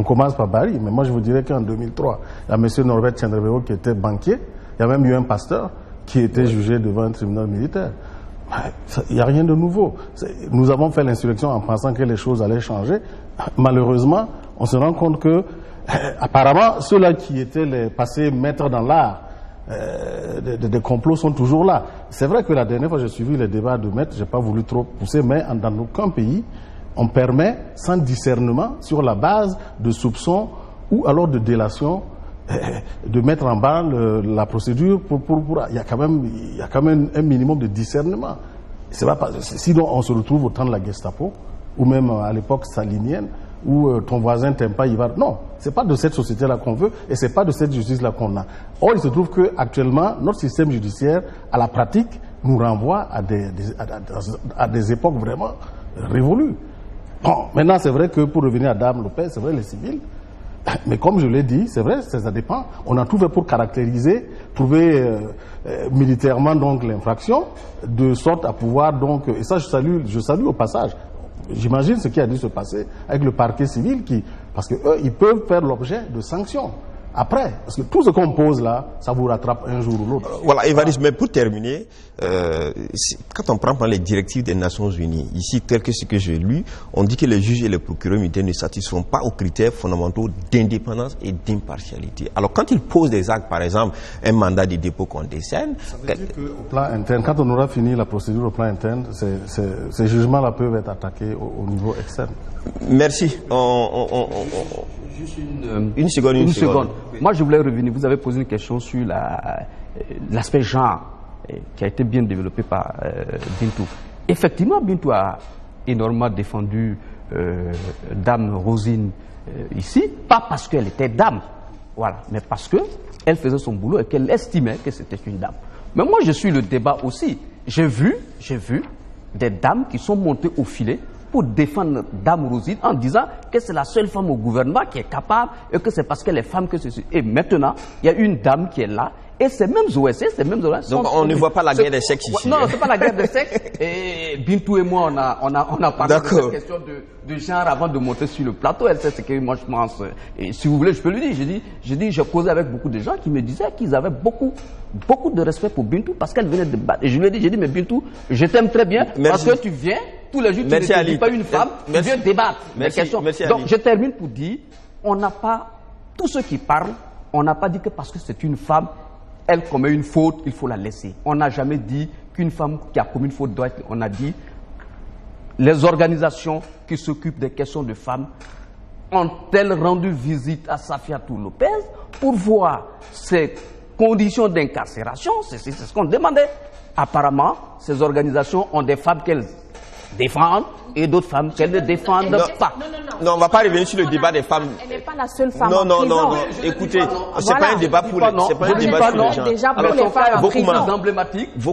commence par Bari, mais moi, je vous dirais qu'en 2003, il y a M. Norbert Tchendrebeo qui était banquier. Il y a même eu un pasteur qui était jugé devant un tribunal militaire. Il n'y a rien de nouveau. Nous avons fait l'insurrection en pensant que les choses allaient changer. Malheureusement, on se rend compte que apparemment, ceux-là qui étaient les passés maîtres dans l'art des complots sont toujours là. C'est vrai que la dernière fois j'ai suivi les débats de maîtres, je n'ai pas voulu trop pousser, mais dans aucun pays, on permet sans discernement, sur la base de soupçons ou alors de délation, de mettre en bas la procédure il y a quand même un minimum de discernement. Sinon on se retrouve au temps de la Gestapo, ou même à l'époque stalinienne, où ton voisin t'aime pas, il va... Non, c'est pas de cette société-là qu'on veut et c'est pas de cette justice-là qu'on a. Or, il se trouve qu'actuellement, notre système judiciaire, à la pratique, nous renvoie à des époques vraiment révolues. Bon, maintenant, c'est vrai que pour revenir à Dame Lopez, c'est vrai, les civils, mais comme je l'ai dit, c'est vrai, ça dépend. On a tout fait pour caractériser, trouver militairement donc l'infraction, de sorte à pouvoir donc... Et ça, je salue au passage. J'imagine ce qui a dû se passer avec le parquet civil parce qu'eux, ils peuvent faire l'objet de sanctions. Après, parce que tout ce qu'on pose là, ça vous rattrape un jour ou l'autre. Voilà, Évariste, mais pour terminer, quand on prend les directives des Nations Unies, ici, tel que ce que j'ai lu, on dit que les juges et les procureurs militaires ne satisfont pas aux critères fondamentaux d'indépendance et d'impartialité. Alors, quand ils posent des actes, par exemple, un mandat de dépôt qu'on décerne... Ça veut dire qu'au plan interne, quand on aura fini la procédure au plan interne, ces jugements-là peuvent être attaqués au niveau externe. Merci. Juste une seconde. Moi, je voulais revenir. Vous avez posé une question sur l'aspect genre qui a été bien développé par Bintou. Effectivement, Bintou a énormément défendu Dame Rosine ici, pas parce qu'elle était dame, voilà, mais parce qu'elle faisait son boulot et qu'elle estimait que c'était une dame. Mais moi, je suis le débat aussi. J'ai vu des dames qui sont montées au filet pour défendre Dame Rosine en disant que c'est la seule femme au gouvernement qui est capable et que c'est parce qu'elle est femme que ceci. Et maintenant, il y a une dame qui est là. Et ces mêmes OSC, ces mêmes OSC. Donc on ne voit pas la guerre des sexes ici. Non, c'est pas la guerre des sexes. Et Bintou et moi, on a parlé de cette question de genre avant de monter sur le plateau. Elle sait ce que moi je pense. Et si vous voulez, je peux lui dire. J'ai causé avec beaucoup de gens qui me disaient qu'ils avaient beaucoup de respect pour Bintou parce qu'elle venait de battre. Et je lui ai dit, mais Bintou, je t'aime très bien parce que tu viens tous les jours, tu ne dis pas une femme, tu viens débattre des questions. Donc je termine pour dire, on n'a pas, tous ceux qui parlent, on n'a pas dit que parce que c'est une femme, elle commet une faute, il faut la laisser. On n'a jamais dit qu'une femme qui a commis une faute doit être... On a dit les organisations qui s'occupent des questions de femmes ont-elles rendu visite à Safiatou Lopez pour voir ses conditions d'incarcération? C'est ce qu'on demandait. Apparemment, ces organisations ont des femmes qu'elles défendent et d'autres femmes qu'elles ne défendent pas. Non, on ne va pas revenir sur le débat des femmes. Elle n'est pas la seule femme non, en non, prison. non. Écoutez, c'est pas un débat pour les, c'est pas un débat sur les gens. Déjà pour les femmes en prison. Emblématique. Je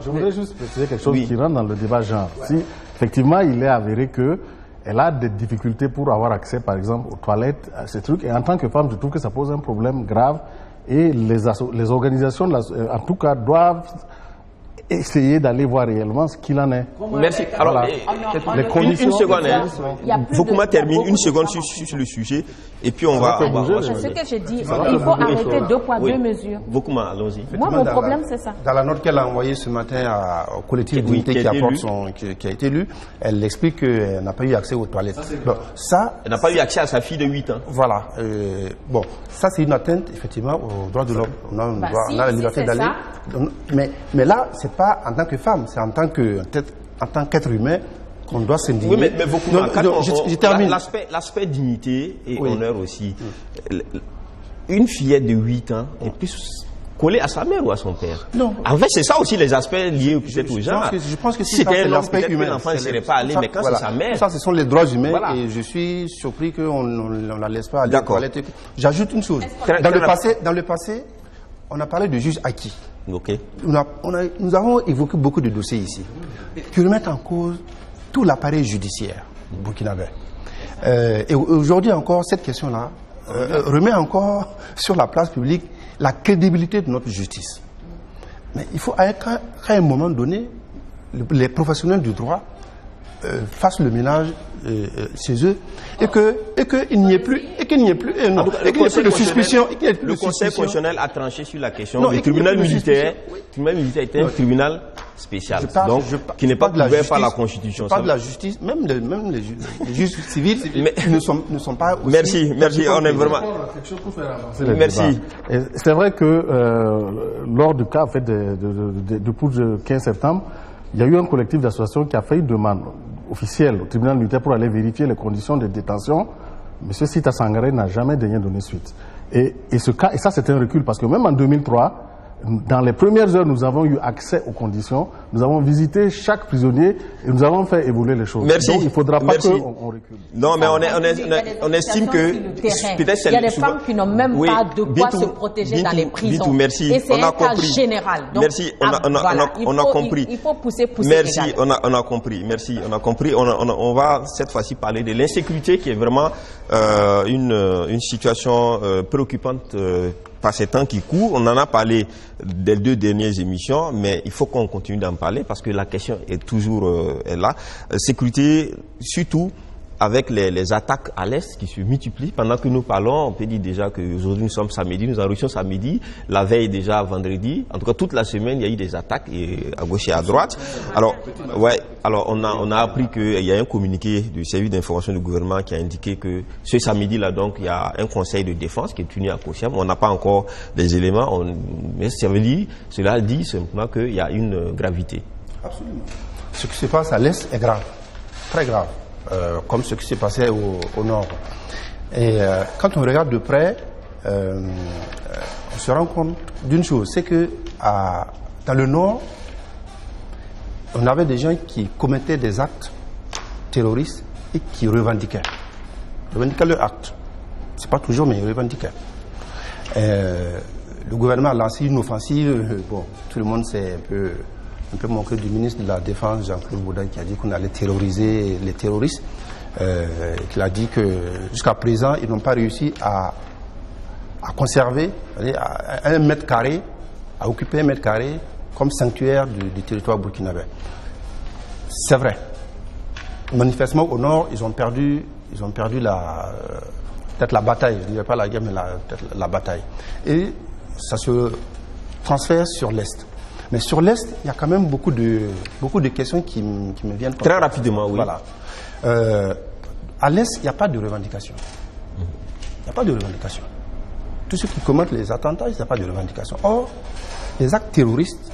voudrais juste préciser quelque chose qui rentre dans le débat genre. Si effectivement il est avéré que elle a des difficultés pour avoir accès, par exemple, aux toilettes, à ces trucs, et en tant que femme, je trouve que ça pose un problème grave, et les organisations, en tout cas, doivent essayer d'aller voir réellement ce qu'il en est. Merci. Alors, voilà. Les conditions, une seconde. Voukouma termine une seconde sur le sujet et puis on va. C'est ce que j'ai dit. Il faut arrêter 2 poids 2 mesures. Voukouma, allons-y. Moi, mon problème, c'est ça. Dans la note qu'elle a envoyée ce matin au collectif d'unité qui a été lu, elle explique qu'elle n'a pas eu accès aux toilettes. Elle n'a pas eu accès à sa fille de 8 ans. Voilà. Bon, ça c'est une atteinte effectivement aux droits de l'homme. On a la liberté d'aller. Mais là, c'est pas en tant que femme, c'est en tant qu'être humain qu'on doit s'indigner. Oui, mais je termine. L'aspect dignité et honneur aussi. Une fillette de 8 ans est plus collée à sa mère ou à son père. Non. En fait, c'est ça aussi les aspects liés peut-être aux gens. Je pense que si c'était l'aspect humain, l'enfant ne serait pas allé, mais quand c'est sa mère. Ça, ce sont les droits humains et je suis surpris qu'on ne la laisse pas aller. D'accord. J'ajoute une chose. Dans le passé, on a parlé de juges acquis. Okay. Nous avons évoqué beaucoup de dossiers ici qui remettent en cause tout l'appareil judiciaire burkinabé. Et aujourd'hui encore, cette question-là remet encore sur la place publique la crédibilité de notre justice. Mais il faut qu'à un moment donné, les professionnels du droit fassent le ménage chez eux et qu'il n'y ait plus de suspicion. Le Conseil constitutionnel a tranché sur la question. Le tribunal militaire était un tribunal spécial, qui n'est pas couvert par la Constitution. Pas de la justice, même les juges civils ne sont pas Merci, aussi... on est vraiment... Merci. C'est vrai que lors du cas de 15 septembre, il y a eu un collectif d'associations qui a fait une demande officielle au tribunal militaire pour aller vérifier les conditions de détention. M. Sita Sangaré n'a jamais daigné donner suite. Et ça c'est un recul parce que même en 2003, dans les premières heures, nous avons eu accès aux conditions, nous avons visité chaque prisonnier et nous avons fait évoluer les choses. Merci. Donc il ne faudra pas qu'on recule. Non, mais on estime que peut-être il y a des femmes qui n'ont même pas de quoi se protéger dans les prisons. Merci. Et c'est un cas général. Donc, merci, on a compris. Il faut pousser. Merci, on a compris. Merci, on a compris. On va cette fois-ci parler de l'insécurité qui est vraiment une situation préoccupante par ces temps qui courent. On en a parlé des 2 dernières émissions, mais il faut qu'on continue d'en parler parce que la question est toujours là. Sécurité, surtout avec les attaques à l'Est qui se multiplient. Pendant que nous parlons, on peut dire déjà qu'aujourd'hui nous sommes samedi, nous enregistrons samedi, la veille déjà vendredi. En tout cas, toute la semaine, il y a eu des attaques à gauche et à droite. Alors on a appris qu'il y a un communiqué du service d'information du gouvernement qui a indiqué que ce samedi-là, donc, il y a un conseil de défense qui est tenu à Kosiam. On n'a pas encore des éléments, mais cela dit simplement qu'il y a une gravité. Absolument. Ce qui se passe à l'Est est grave, très grave. Comme ce qui s'est passé au nord. Et quand on regarde de près, on se rend compte d'une chose, c'est que dans le nord, on avait des gens qui commettaient des actes terroristes et qui revendiquaient leurs actes. C'est pas toujours, mais ils revendiquaient. Le gouvernement a lancé une offensive, tout le monde sait un peu un peu moqué du ministre de la Défense, Jean-Claude Boudaille, qui a dit qu'on allait terroriser les terroristes. Qu'il a dit que jusqu'à présent, ils n'ont pas réussi à conserver à 1 mètre carré, à occuper 1 mètre carré comme sanctuaire du territoire burkinabé. C'est vrai. Manifestement, au nord, ils ont perdu peut-être la bataille, je ne dirais pas la guerre, mais la bataille. Et ça se transfère sur l'Est. Mais sur l'Est, il y a quand même beaucoup de questions qui me viennent. Très rapidement, oui. Voilà. À l'Est, il n'y a pas de revendication. Il n'y a pas de revendication. Tous ceux qui commettent les attentats, il n'y a pas de revendication. Or, les actes terroristes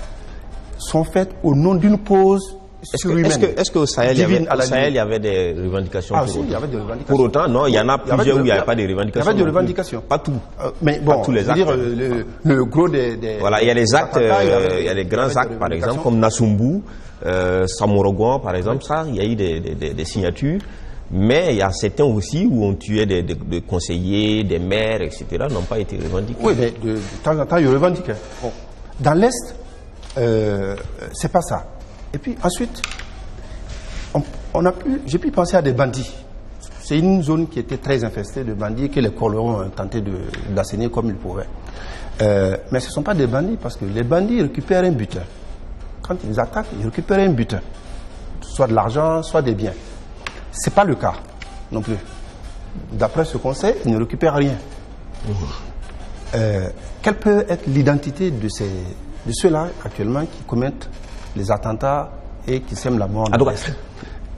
sont faits au nom d'une cause surhumaine. Est-ce qu'au Sahel, il y avait des revendications? Ah, si, il y avait des revendications. Pour autant, non, il y en a plusieurs où il n'y avait pas de revendications. Il y avait des revendications. Pas tout. Mais bon, pas tous les actes. Dire, le gros des voilà, il y a les actes, il y a les grands actes, par exemple, comme Nassumbu, Samorogon, par exemple, ça, il y a eu des signatures. Mais il y a certains aussi où on tuait des conseillers, des maires, etc., n'ont pas été revendiqués. Oui, mais de temps en temps, ils revendiquent. Bon. Dans l'Est, c'est pas ça. Et puis ensuite, j'ai pu penser à des bandits. C'est une zone qui était très infestée de bandits que les colons ont tenté d'assainir comme ils pouvaient. Mais ce ne sont pas des bandits parce que les bandits récupèrent un butin. Quand ils attaquent, ils récupèrent un butin. Soit de l'argent, soit des biens. Ce n'est pas le cas non plus. D'après ce qu'on sait, ils ne récupèrent rien. Quelle peut être l'identité de ceux-là actuellement qui commettent les attentats et qui sèment la mort?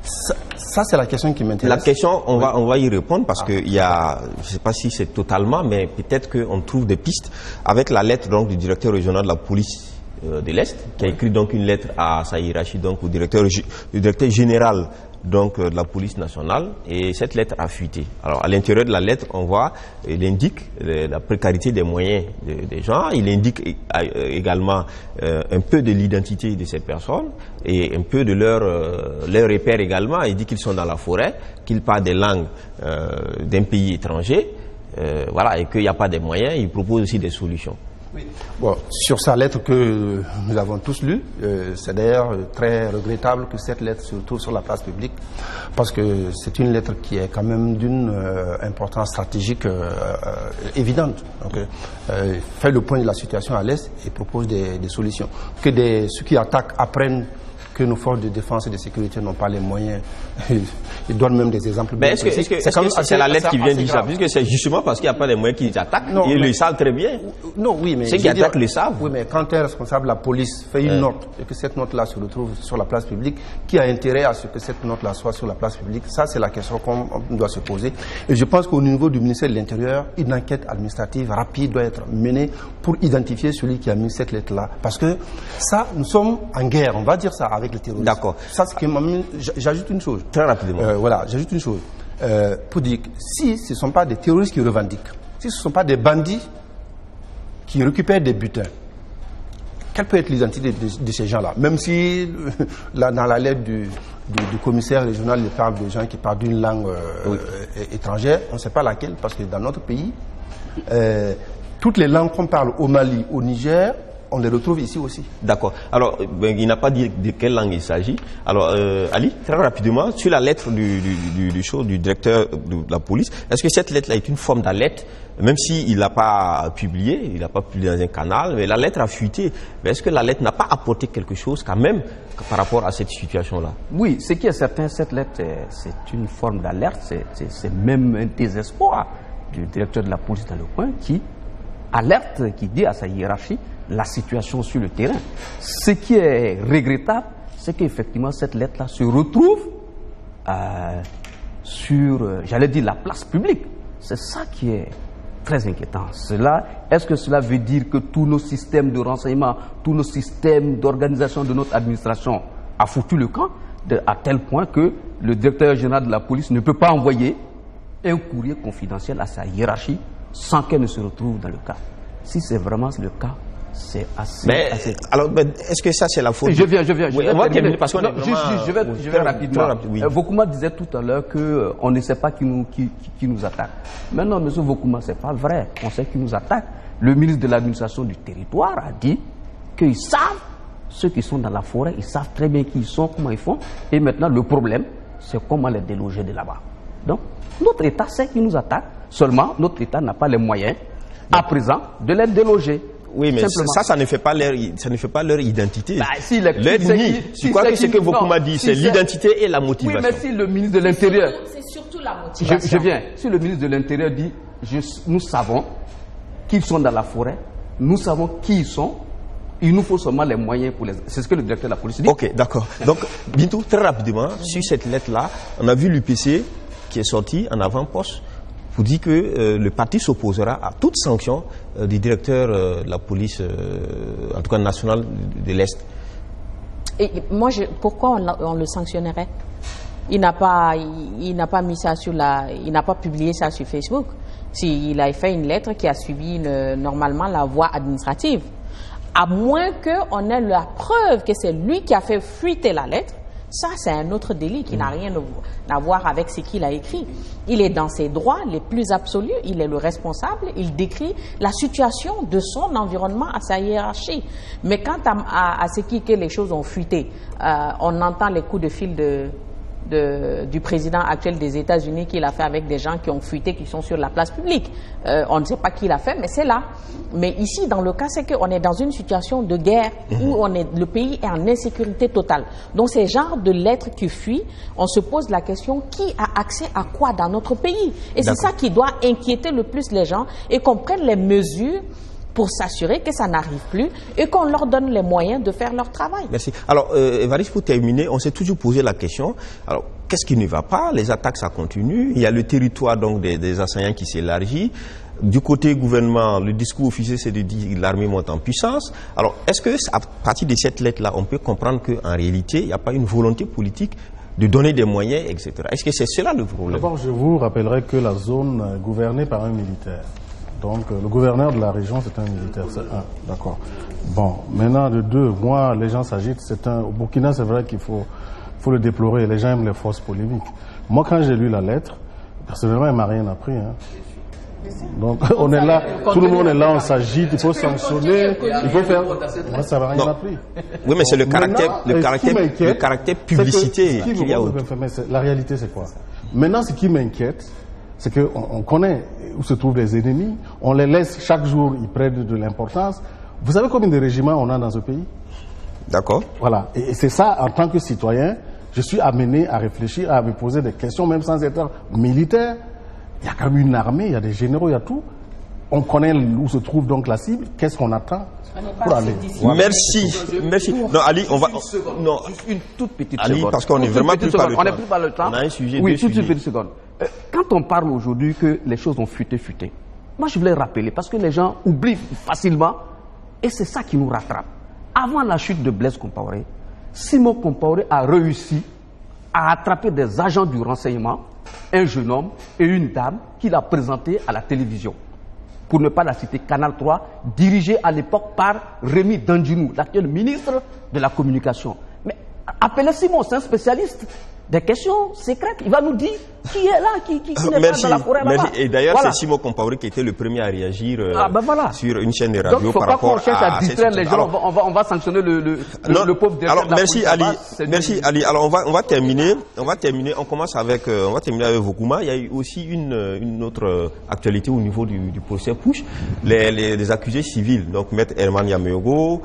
Ça, c'est la question qui m'intéresse. La question, on va y répondre parce que il y a, je ne sais pas si c'est totalement, mais peut-être qu'on trouve des pistes avec la lettre donc, du directeur régional de la police de l'Est, qui a écrit donc une lettre à sa hiérarchie, donc au directeur général donc de la police nationale, et cette lettre a fuité. Alors à l'intérieur de la lettre, on voit, il indique la précarité des moyens des gens, il indique également un peu de l'identité de ces personnes et un peu de leur repère également. Il dit qu'ils sont dans la forêt, qu'ils parlent des langues d'un pays étranger, voilà, et qu'il n'y a pas de moyens. Il propose aussi des solutions. Oui. Bon, sur sa lettre que nous avons tous lue, c'est d'ailleurs très regrettable que cette lettre se retrouve sur la place publique parce que c'est une lettre qui est quand même d'une importance stratégique évidente. Donc, fait le point de la situation à l'Est et propose des solutions. Que ceux qui attaquent apprennent que nos forces de défense et de sécurité n'ont pas les moyens. Ils donnent même des exemples. Mais est-ce que c'est la lettre qui vient dire ça? Puisque c'est justement parce qu'il n'y a pas les moyens qu'ils attaquent. Non, ils le savent très bien. Non, oui, mais ceux qui attaquent le savent. Oui, mais quand un responsable de la police fait une note et que cette note-là se retrouve sur la place publique, qui a intérêt à ce que cette note-là soit sur la place publique? Ça, c'est la question qu'on doit se poser. Et je pense qu'au niveau du ministère de l'Intérieur, une enquête administrative rapide doit être menée pour identifier celui qui a mis cette lettre-là. Parce que ça, nous sommes en guerre, on va dire ça, avec les terroristes. D'accord. Ça, c'est j'ajoute une chose. Très rapidement. Voilà, j'ajoute une chose. Pour dire que si ce ne sont pas des terroristes qui revendiquent, si ce ne sont pas des bandits qui récupèrent des butins, quelle peut être l'identité de ces gens-là? Même si dans la lettre du commissaire régional, il parle de gens qui parlent d'une langue étrangère, on ne sait pas laquelle, parce que dans notre pays, toutes les langues qu'on parle au Mali, au Niger, on les retrouve ici aussi. D'accord. Alors, il n'a pas dit de quelle langue il s'agit. Alors, Ali, très rapidement, sur la lettre du directeur de la police, est-ce que cette lettre-là est une forme d'alerte, même s'il n'a pas publié, il n'a pas publié dans un canal, mais la lettre a fuité. Mais est-ce que la lettre n'a pas apporté quelque chose quand même par rapport à cette situation-là? Oui, ce qui est certain, cette lettre, c'est une forme d'alerte, c'est même un désespoir du directeur de la police dans le coin qui alerte, qui dit à sa hiérarchie la situation sur le terrain. Ce qui est regrettable, c'est qu'effectivement cette lettre-là se retrouve sur, j'allais dire, la place publique. C'est ça qui est très inquiétant. Est-ce que cela veut dire que tous nos systèmes de renseignement, tous nos systèmes d'organisation de notre administration a foutu le camp à tel point que le directeur général de la police ne peut pas envoyer un courrier confidentiel à sa hiérarchie sans qu'elle ne se retrouve dans le cas? Si c'est vraiment le cas, c'est assez... Alors, est-ce que ça, c'est la faute? Je viens. Oui, on va terminer parce qu'on est vraiment... Je vais rapidement. Oui. Vokouma disait tout à l'heure qu'on ne sait pas qui nous attaque. Mais non, M. Vokouma, ce n'est pas vrai. On sait qui nous attaque. Le ministre de l'administration du territoire a dit qu'ils savent Ceux qui sont dans la forêt, ils savent très bien qui ils sont, comment ils font. Et maintenant, le problème, c'est comment les déloger de là-bas. Donc, notre État sait qu'ils nous attaquent. Seulement, notre État n'a pas les moyens, à présent, de les déloger. Oui, mais ça ne fait pas leur identité. Bah, si leur ennemi, je crois que ce que Vokouma dit, c'est l'identité et la motivation. Oui, mais si le ministre de l'Intérieur... C'est surtout la motivation. Je viens. Si le ministre de l'Intérieur dit, nous savons qu'ils sont dans la forêt, nous savons qui ils sont, il nous faut seulement les moyens pour les... C'est ce que le directeur de la police dit. Ok, d'accord. Donc, Bintou, très rapidement, sur cette lettre-là, on a vu l'UPC qui est sorti en avant-poste pour dire que le parti s'opposera à toute sanction du directeur de la police, en tout cas nationale de l'Est. Et moi, pourquoi on le sanctionnerait? Il n'a pas mis ça il n'a pas publié ça sur Facebook. Il a fait une lettre qui a suivi normalement la voie administrative. À moins qu'on ait la preuve que c'est lui qui a fait fuiter la lettre, ça c'est un autre délit qui n'a rien à voir avec ce qu'il a écrit. Il est dans ses droits les plus absolus, il est le responsable, il décrit la situation de son environnement à sa hiérarchie. Mais quant à ce que les choses ont fuité, on entend les coups de fil du président actuel des États-Unis qu'il a fait avec des gens qui ont fuité, qui sont sur la place publique. On ne sait pas qui l'a fait, mais c'est là. Mais ici, dans le cas, c'est qu'on est dans une situation de guerre où le pays est en insécurité totale. Donc, ces genres de lettres qui fuient, on se pose la question, qui a accès à quoi dans notre pays? Et c'est ça qui doit inquiéter le plus les gens et qu'on prenne les mesures pour s'assurer que ça n'arrive plus et qu'on leur donne les moyens de faire leur travail. Merci. Alors, Évariste, pour terminer, on s'est toujours posé la question, alors, qu'est-ce qui ne va pas? Les attaques, ça continue. Il y a le territoire donc des assaillants qui s'élargit. Du côté gouvernement, le discours officiel, c'est de dire que l'armée monte en puissance. Alors, est-ce que, à partir de cette lettre-là, on peut comprendre qu'en réalité, il n'y a pas une volonté politique de donner des moyens, etc. Est-ce que c'est cela le problème? D'abord, je vous rappellerai que la zone est gouvernée par un militaire. Donc, le gouverneur de la région, c'est un militaire, c'est un, d'accord. Bon, maintenant, de deux, moi, les gens s'agitent, au Burkina, c'est vrai qu'il faut le déplorer, les gens aiment les fausses polémiques. Moi, quand j'ai lu la lettre, personnellement, il m'a rien appris, hein. Donc, on est là, tout le monde est là, on s'agite, il faut sanctionner, il faut faire... Moi, ça m'a rien appris. Oui, mais c'est le caractère publicité qu'il y a autour. La réalité, c'est quoi? Maintenant, ce qui m'inquiète, c'est qu'on connaît où se trouvent les ennemis, on les laisse chaque jour, ils prennent de l'importance. Vous savez combien de régiments on a dans ce pays? D'accord. Voilà, et c'est ça, en tant que citoyen, je suis amené à réfléchir, à me poser des questions, même sans être militaire. Il y a quand même une armée, il y a des généraux, il y a tout. On connaît où se trouve donc la cible, qu'est-ce qu'on attend pour aller? Merci. Non, Ali, on va... Non, une toute petite Ali, seconde. parce qu'on est vraiment plus par le temps. On est plus par le temps. On a un sujet, oui, deux toute sujets. une petite seconde. Quand on parle aujourd'hui que les choses ont fuité, moi je voulais rappeler, parce que les gens oublient facilement, et c'est ça qui nous rattrape. Avant la chute de Blaise Compaoré, Simon Compaoré a réussi à attraper des agents du renseignement, un jeune homme et une dame qu'il a présentés à la télévision. Pour ne pas la citer, Canal 3, dirigé à l'époque par Rémi Dandinou, l'actuel ministre de la Communication. Mais appelez Simon, c'est un spécialiste des questions secrètes. Il va nous dire qui est là, qui n'est pas dans la forêt là-bas. Et d'ailleurs, voilà. C'est Simon Compaoré qui était le premier à réagir sur une chaîne de radio. Donc, il ne faut pas qu'on cherche à distraire les gens. On va sanctionner le pauvre directeur. Alors, merci Ali. Merci Ali. Alors, on va terminer. On commence avec Vokouma. Il y a eu aussi une autre actualité au niveau du procès Push. Les accusés civils, donc Maître Herman Yameogo,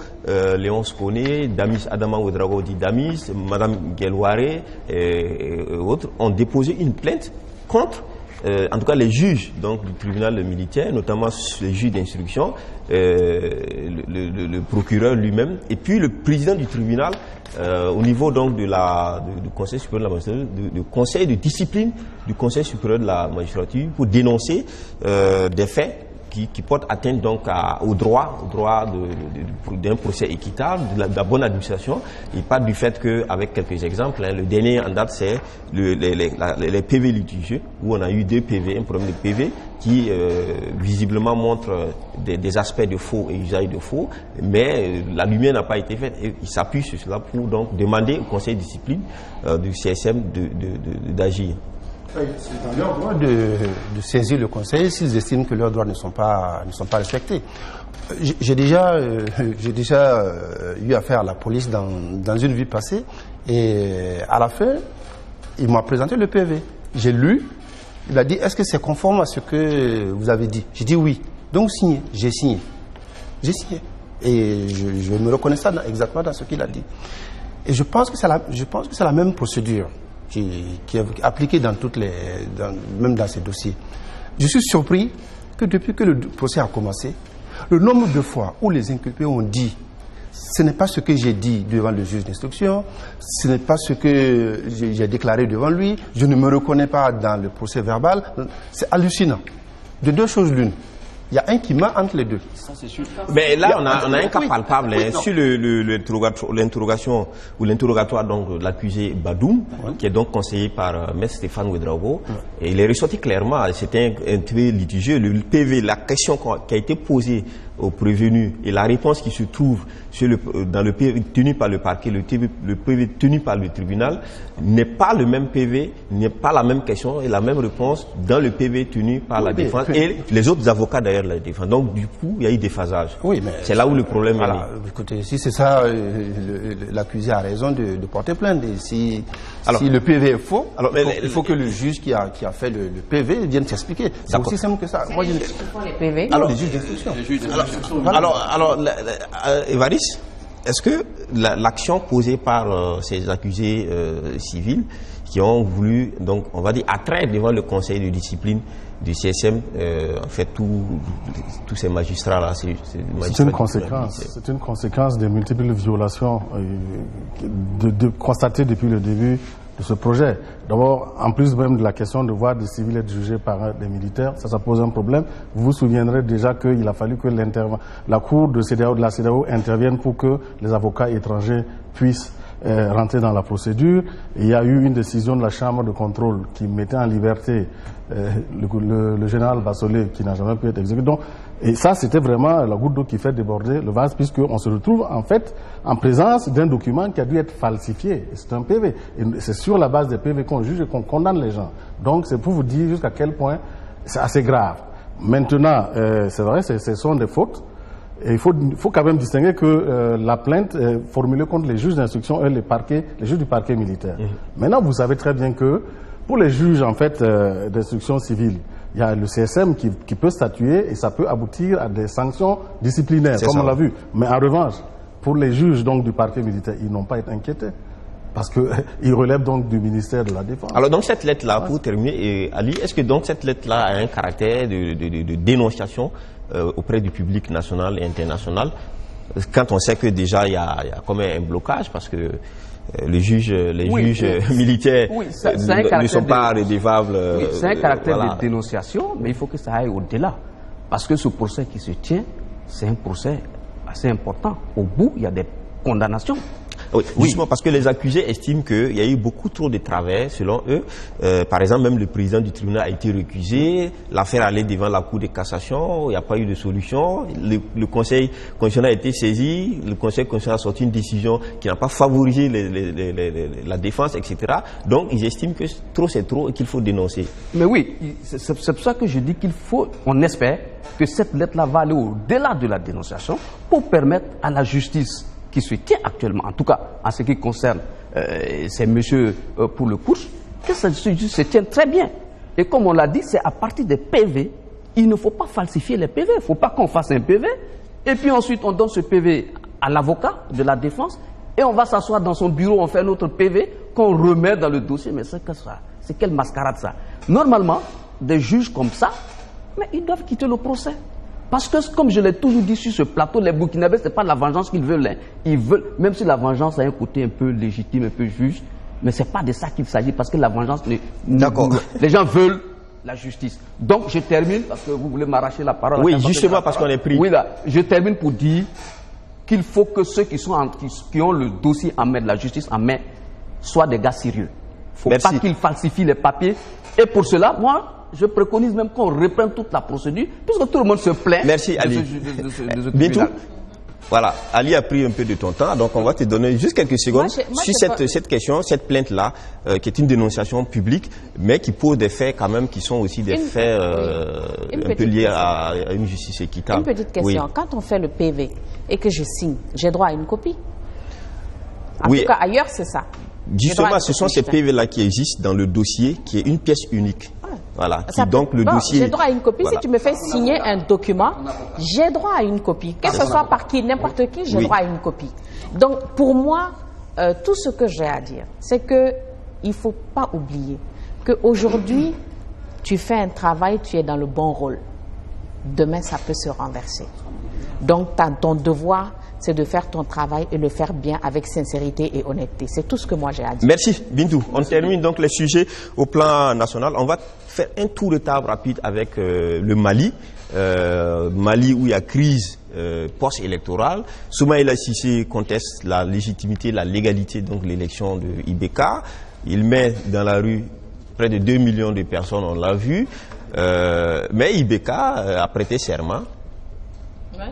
Léon Sponé, Damis Adama Ouedraogo dit Damis, Madame Guelware et autres ont déposé une plainte contre, en tout cas les juges donc, du tribunal militaire, notamment les juges d'instruction, le procureur lui-même, et puis le président du tribunal au niveau donc du Conseil supérieur de la magistrature, du Conseil de discipline du Conseil supérieur de la magistrature pour dénoncer des faits qui portent atteinte donc au droit d'un procès équitable, de la bonne administration. Il parle du fait qu'avec quelques exemples, le dernier en date c'est les PV litigieux, où on a eu 2 PV, un problème de PV qui visiblement montre des aspects de faux et usage de faux, mais la lumière n'a pas été faite. Et il s'appuie sur cela pour donc demander au conseil de discipline du CSM d'agir. C'est dans leur droit de saisir le Conseil s'ils estiment que leurs droits ne sont pas respectés. J'ai déjà eu affaire à la police dans une vie passée et à la fin, il m'a présenté le PV. J'ai lu, il a dit est-ce que c'est conforme à ce que vous avez dit? J'ai dit oui. Donc signez. J'ai signé. Et je me reconnais ça exactement dans ce qu'il a dit. Et je pense que c'est la même procédure qui est appliquée dans même dans ces dossiers. Je suis surpris que depuis que le procès a commencé, le nombre de fois où les inculpés ont dit ce n'est pas ce que j'ai dit devant le juge d'instruction, ce n'est pas ce que j'ai déclaré devant lui, je ne me reconnais pas dans le procès verbal, c'est hallucinant. De deux choses l'une. Il y a un qui ment entre les deux. Ça, c'est sûr. Mais là, on a un cas palpable sur l'interrogation ou l'interrogatoire de l'accusé Badoum, qui est donc conseillé par M. Stéphane Ouedraogo. Et il est ressorti clairement, c'était un très litigieux. Le PV, la question qui a été posée au prévenu et la réponse qui se trouve dans le PV tenu par le parquet, le PV tenu par le tribunal, n'est pas le même PV, n'est pas la même question et la même réponse dans le PV tenu par la défense et les autres avocats d'ailleurs de la défense. Donc du coup, il y a eu déphasage. Oui, mais c'est là où le problème est. Écoutez, si c'est ça, l'accusé a raison de porter plainte. Et si le PV est faux, il faut que le juge qui a fait le PV vienne s'expliquer. C'est aussi simple que ça. Moi, je les PV. Alors, les juges d'instruction. Alors, Évariste, est-ce que l'action posée par ces accusés civils qui ont voulu, donc, on va dire, attraire devant le conseil de discipline du CSM, en fait, tous ces magistrats-là, c'est une conséquence des multiples violations constatées depuis le début de ce projet. D'abord, en plus même de la question de voir des civils être jugés par des militaires, ça pose un problème. Vous vous souviendrez déjà qu'il a fallu que la cour de la CEDEAO intervienne pour que les avocats étrangers puissent rentrer dans la procédure. Et il y a eu une décision de la Chambre de contrôle qui mettait en liberté le général Bassolé qui n'a jamais pu être exécuté. Donc, et ça, c'était vraiment la goutte d'eau qui fait déborder le vase, puisqu'on se retrouve en fait en présence d'un document qui a dû être falsifié. C'est un PV. Et c'est sur la base des PV qu'on juge et qu'on condamne les gens. Donc c'est pour vous dire jusqu'à quel point c'est assez grave. Maintenant, c'est vrai, ce sont des fautes. Et il faut quand même distinguer que la plainte est formulée contre les juges d'instruction et les juges du parquet militaire. Maintenant, vous savez très bien que pour les juges en fait d'instruction civile, il y a le CSM qui peut statuer et ça peut aboutir à des sanctions disciplinaires, comme on l'a vu. Mais en revanche, pour les juges donc du parquet militaire, ils n'ont pas à être inquiétés. Parce qu'ils relèvent donc du ministère de la Défense. Alors donc cette lettre-là, pour terminer, Ali, est-ce que donc cette lettre-là a un caractère de dénonciation auprès du public national et international, quand on sait que déjà il y a comme un blocage, parce que les juges militaires ne sont pas redevables. C'est un caractère de dénonciation, mais il faut que ça aille au-delà. Parce que ce procès qui se tient, c'est un procès assez important. Au bout, il y a des condamnations. Oui, justement parce que les accusés estiment qu'il y a eu beaucoup trop de travers selon eux. Par exemple, même le président du tribunal a été récusé, l'affaire allait devant la Cour de cassation, il n'y a pas eu de solution, le Conseil constitutionnel a été saisi, le Conseil constitutionnel a sorti une décision qui n'a pas favorisé la défense, etc. Donc ils estiment que trop c'est trop et qu'il faut dénoncer. Mais oui, c'est pour ça que je dis on espère que cette lettre-là va aller au-delà de la dénonciation pour permettre à la justice qui se tient actuellement, en tout cas en ce qui concerne ces messieurs pour le course, que ça se tienne très bien. Et comme on l'a dit, c'est à partir des PV, il ne faut pas falsifier les PV, il ne faut pas qu'on fasse un PV, et puis ensuite on donne ce PV à l'avocat de la défense, et on va s'asseoir dans son bureau, on fait un autre PV qu'on remet dans le dossier. Mais c'est que ça, c'est quelle mascarade ça? Normalement, des juges comme ça, mais ils doivent quitter le procès. Parce que, comme je l'ai toujours dit sur ce plateau, les Burkinabés, ce n'est pas la vengeance qu'ils veulent. Ils veulent, même si la vengeance a un côté un peu légitime, un peu juste, mais ce n'est pas de ça qu'il s'agit, parce que la vengeance, les gens veulent la justice. Donc, je termine, parce que vous voulez m'arracher la parole. Oui, justement, parce qu'on est pris. Oui, là, je termine pour dire qu'il faut que ceux qui ont le dossier en main, de la justice en main, soient des gars sérieux. Il ne faut pas qu'ils falsifient les papiers. Et pour cela, moi, je préconise même qu'on reprenne toute la procédure, puisque tout le monde se plaint. Merci, Ali. De ce Bientôt. Voilà, Ali a pris un peu de ton temps, donc on va te donner juste quelques secondes sur cette question, cette plainte-là, qui est une dénonciation publique, mais qui pose des faits quand même qui sont aussi des faits un peu liés à une justice équitable. Une petite question, oui. Quand on fait le PV et que je signe, j'ai droit à une copie? En Oui. tout cas, ailleurs, c'est ça. Justement, ce sont ces PV-là qui existent dans le dossier, qui est une pièce unique. Voilà, donc le dossier... J'ai droit à une copie. Voilà. Si tu me fais signer un document, j'ai droit à une copie. Que ce soit par qui, n'importe qui, j'ai droit à une copie. Donc, pour moi, tout ce que j'ai à dire, c'est qu'il ne faut pas oublier qu'aujourd'hui, tu fais un travail, tu es dans le bon rôle. Demain, ça peut se renverser. Donc, ton devoir, c'est de faire ton travail et le faire bien avec sincérité et honnêteté. C'est tout ce que moi j'ai à dire. Merci Bintou. On termine donc les sujets au plan national. On va faire un tour de table rapide avec le Mali. Mali où il y a crise post-électorale. Soumaïla Cissé conteste la légitimité, la légalité donc l'élection de IBK. Il met dans la rue près de 2 millions de personnes, on l'a vu. Mais IBK a prêté serment. Ouais.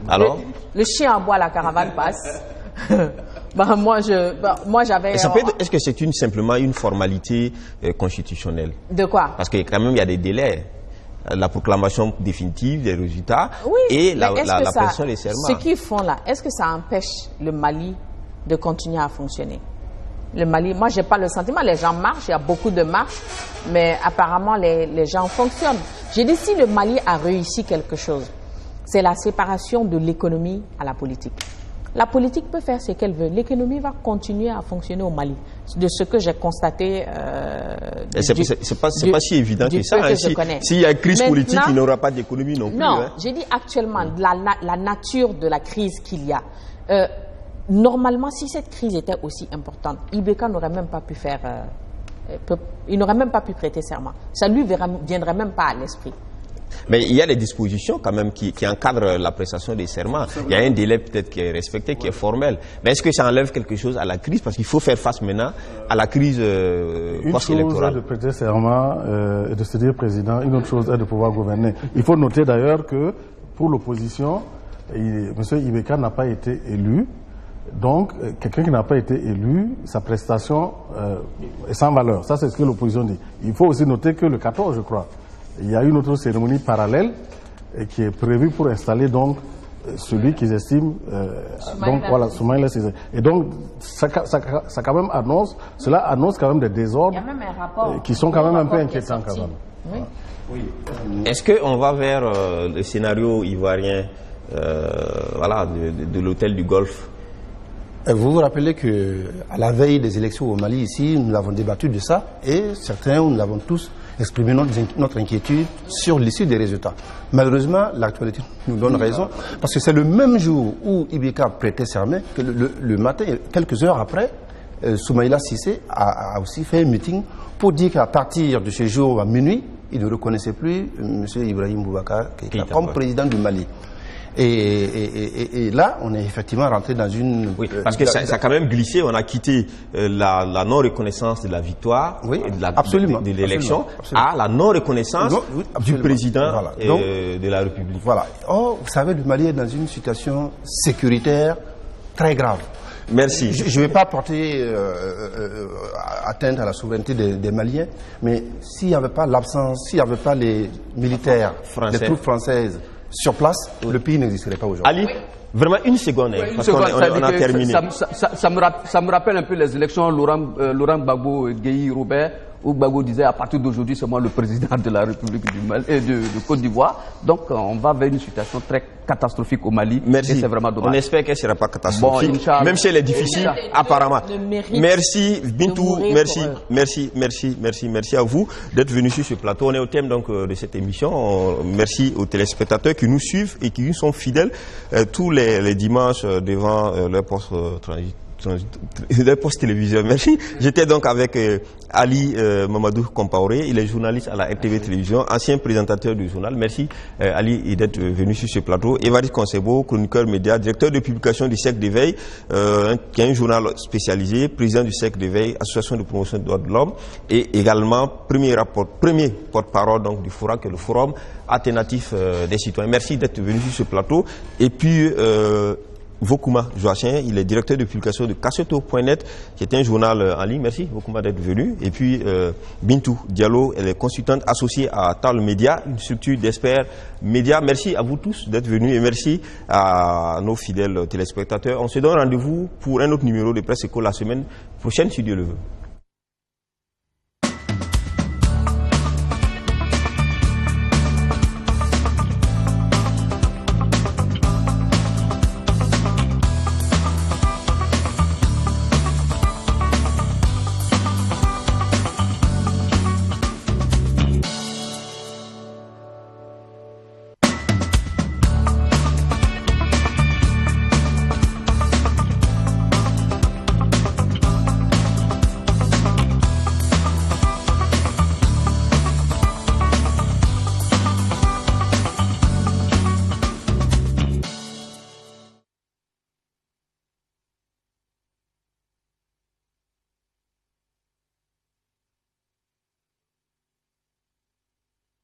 Alors, le chien en bois, la caravane passe. Moi, j'avais... Est-ce que c'est simplement une formalité constitutionnelle? De quoi? Parce que quand même, il y a des délais. La proclamation définitive des résultats et la pression des serments. Ce qu'ils font là, est-ce que ça empêche le Mali de continuer à fonctionner? Le Mali, moi, j'ai pas le sentiment. Les gens marchent, il y a beaucoup de marches, mais apparemment, les gens fonctionnent. J'ai dit, si le Mali a réussi quelque chose, c'est la séparation de l'économie à la politique. La politique peut faire ce qu'elle veut. L'économie va continuer à fonctionner au Mali. De ce que j'ai constaté... c'est pas si évident que ça. S'il y a une crise politique, il n'y aura pas d'économie non plus. Non, j'ai dit actuellement, la nature de la crise qu'il y a. Normalement, si cette crise était aussi importante, IBK n'aurait même pas pu faire... il n'aurait même pas pu prêter serment. Ça ne lui viendrait même pas à l'esprit. Mais il y a des dispositions quand même qui encadrent la prestation des serments. Il y a un délai peut-être qui est respecté, qui est formel. Mais est-ce que ça enlève quelque chose à la crise? Parce qu'il faut faire face maintenant à la crise post-électorale. Une chose est de prêter serment et de se dire président, une autre chose est de pouvoir gouverner. Il faut noter d'ailleurs que pour l'opposition, M. Ibeka n'a pas été élu. Donc, quelqu'un qui n'a pas été élu, sa prestation est sans valeur. Ça, c'est ce que l'opposition dit. Il faut aussi noter que le 14, je crois, il y a une autre cérémonie parallèle qui est prévue pour installer donc celui qu'ils estiment Soumaïla Cissé. Et donc ça quand même annonce, cela annonce quand même des désordres qui sont quand même un peu inquiétants quand même. Oui. Est-ce qu'on va vers le scénario ivoirien de l'hôtel du Golfe? Vous vous rappelez qu'à la veille des élections au Mali, ici, nous avons débattu de ça et certains, nous l'avons tous exprimé notre inquiétude sur l'issue des résultats. Malheureusement, l'actualité nous donne raison parce que c'est le même jour où IBK prêtait serment que le matin, quelques heures après, Soumaïla Cissé a aussi fait un meeting pour dire qu'à partir de ce jour à minuit, il ne reconnaissait plus M. Ibrahim Boubacar comme président du Mali. Et là, on est effectivement rentré dans une... Oui, parce que ça a quand même glissé. On a quitté la non-reconnaissance de la victoire et de l'élection à la non-reconnaissance du président de la République. Voilà. Or, vous savez, le Mali est dans une situation sécuritaire très grave. Merci. Je ne vais pas porter atteinte à la souveraineté des Maliens, mais s'il n'y avait pas l'absence, s'il n'y avait pas les militaires, les troupes françaises sur place, le pays n'existerait pas aujourd'hui. Ali, vraiment une seconde, parce qu'on a terminé. Ça me rappelle un peu les élections Laurent Gbagbo, Gueye Robert, où Gbagbo disait à partir d'aujourd'hui c'est moi le président de la République du Mali et de Côte d'Ivoire. Donc on va vers une situation très catastrophique au Mali. Merci. Et c'est vraiment dommage. On espère qu'elle ne sera pas catastrophique, même si elle est difficile, apparemment. Merci Bintou, merci à vous d'être venus sur ce plateau. On est au thème donc de cette émission. Merci aux téléspectateurs qui nous suivent et qui nous sont fidèles tous les dimanches devant leur poste télévision. Merci. J'étais donc avec Ali Mamadou Compaoré, il est journaliste à la RTV Télévision, ancien présentateur du journal. Merci Ali d'être venu sur ce plateau. Évariste Concebo, chroniqueur média, directeur de publication du Cercle d'éveil, qui est un journal spécialisé, président du Cercle d'éveil, association de promotion des droits de l'homme, et également premier porte-parole donc du FORA, que le Forum alternatif des citoyens. Merci d'être venu sur ce plateau. Et puis Vokouma Joachim, il est directeur de publication de Kasseto.net, qui est un journal en ligne. Merci Vokouma d'être venu. Et puis Bintou Diallo, elle est consultante associée à Tal Media, une structure d'experts médias. Merci à vous tous d'être venus et merci à nos fidèles téléspectateurs. On se donne rendez-vous pour un autre numéro de Presse Éco la semaine prochaine, si Dieu le veut.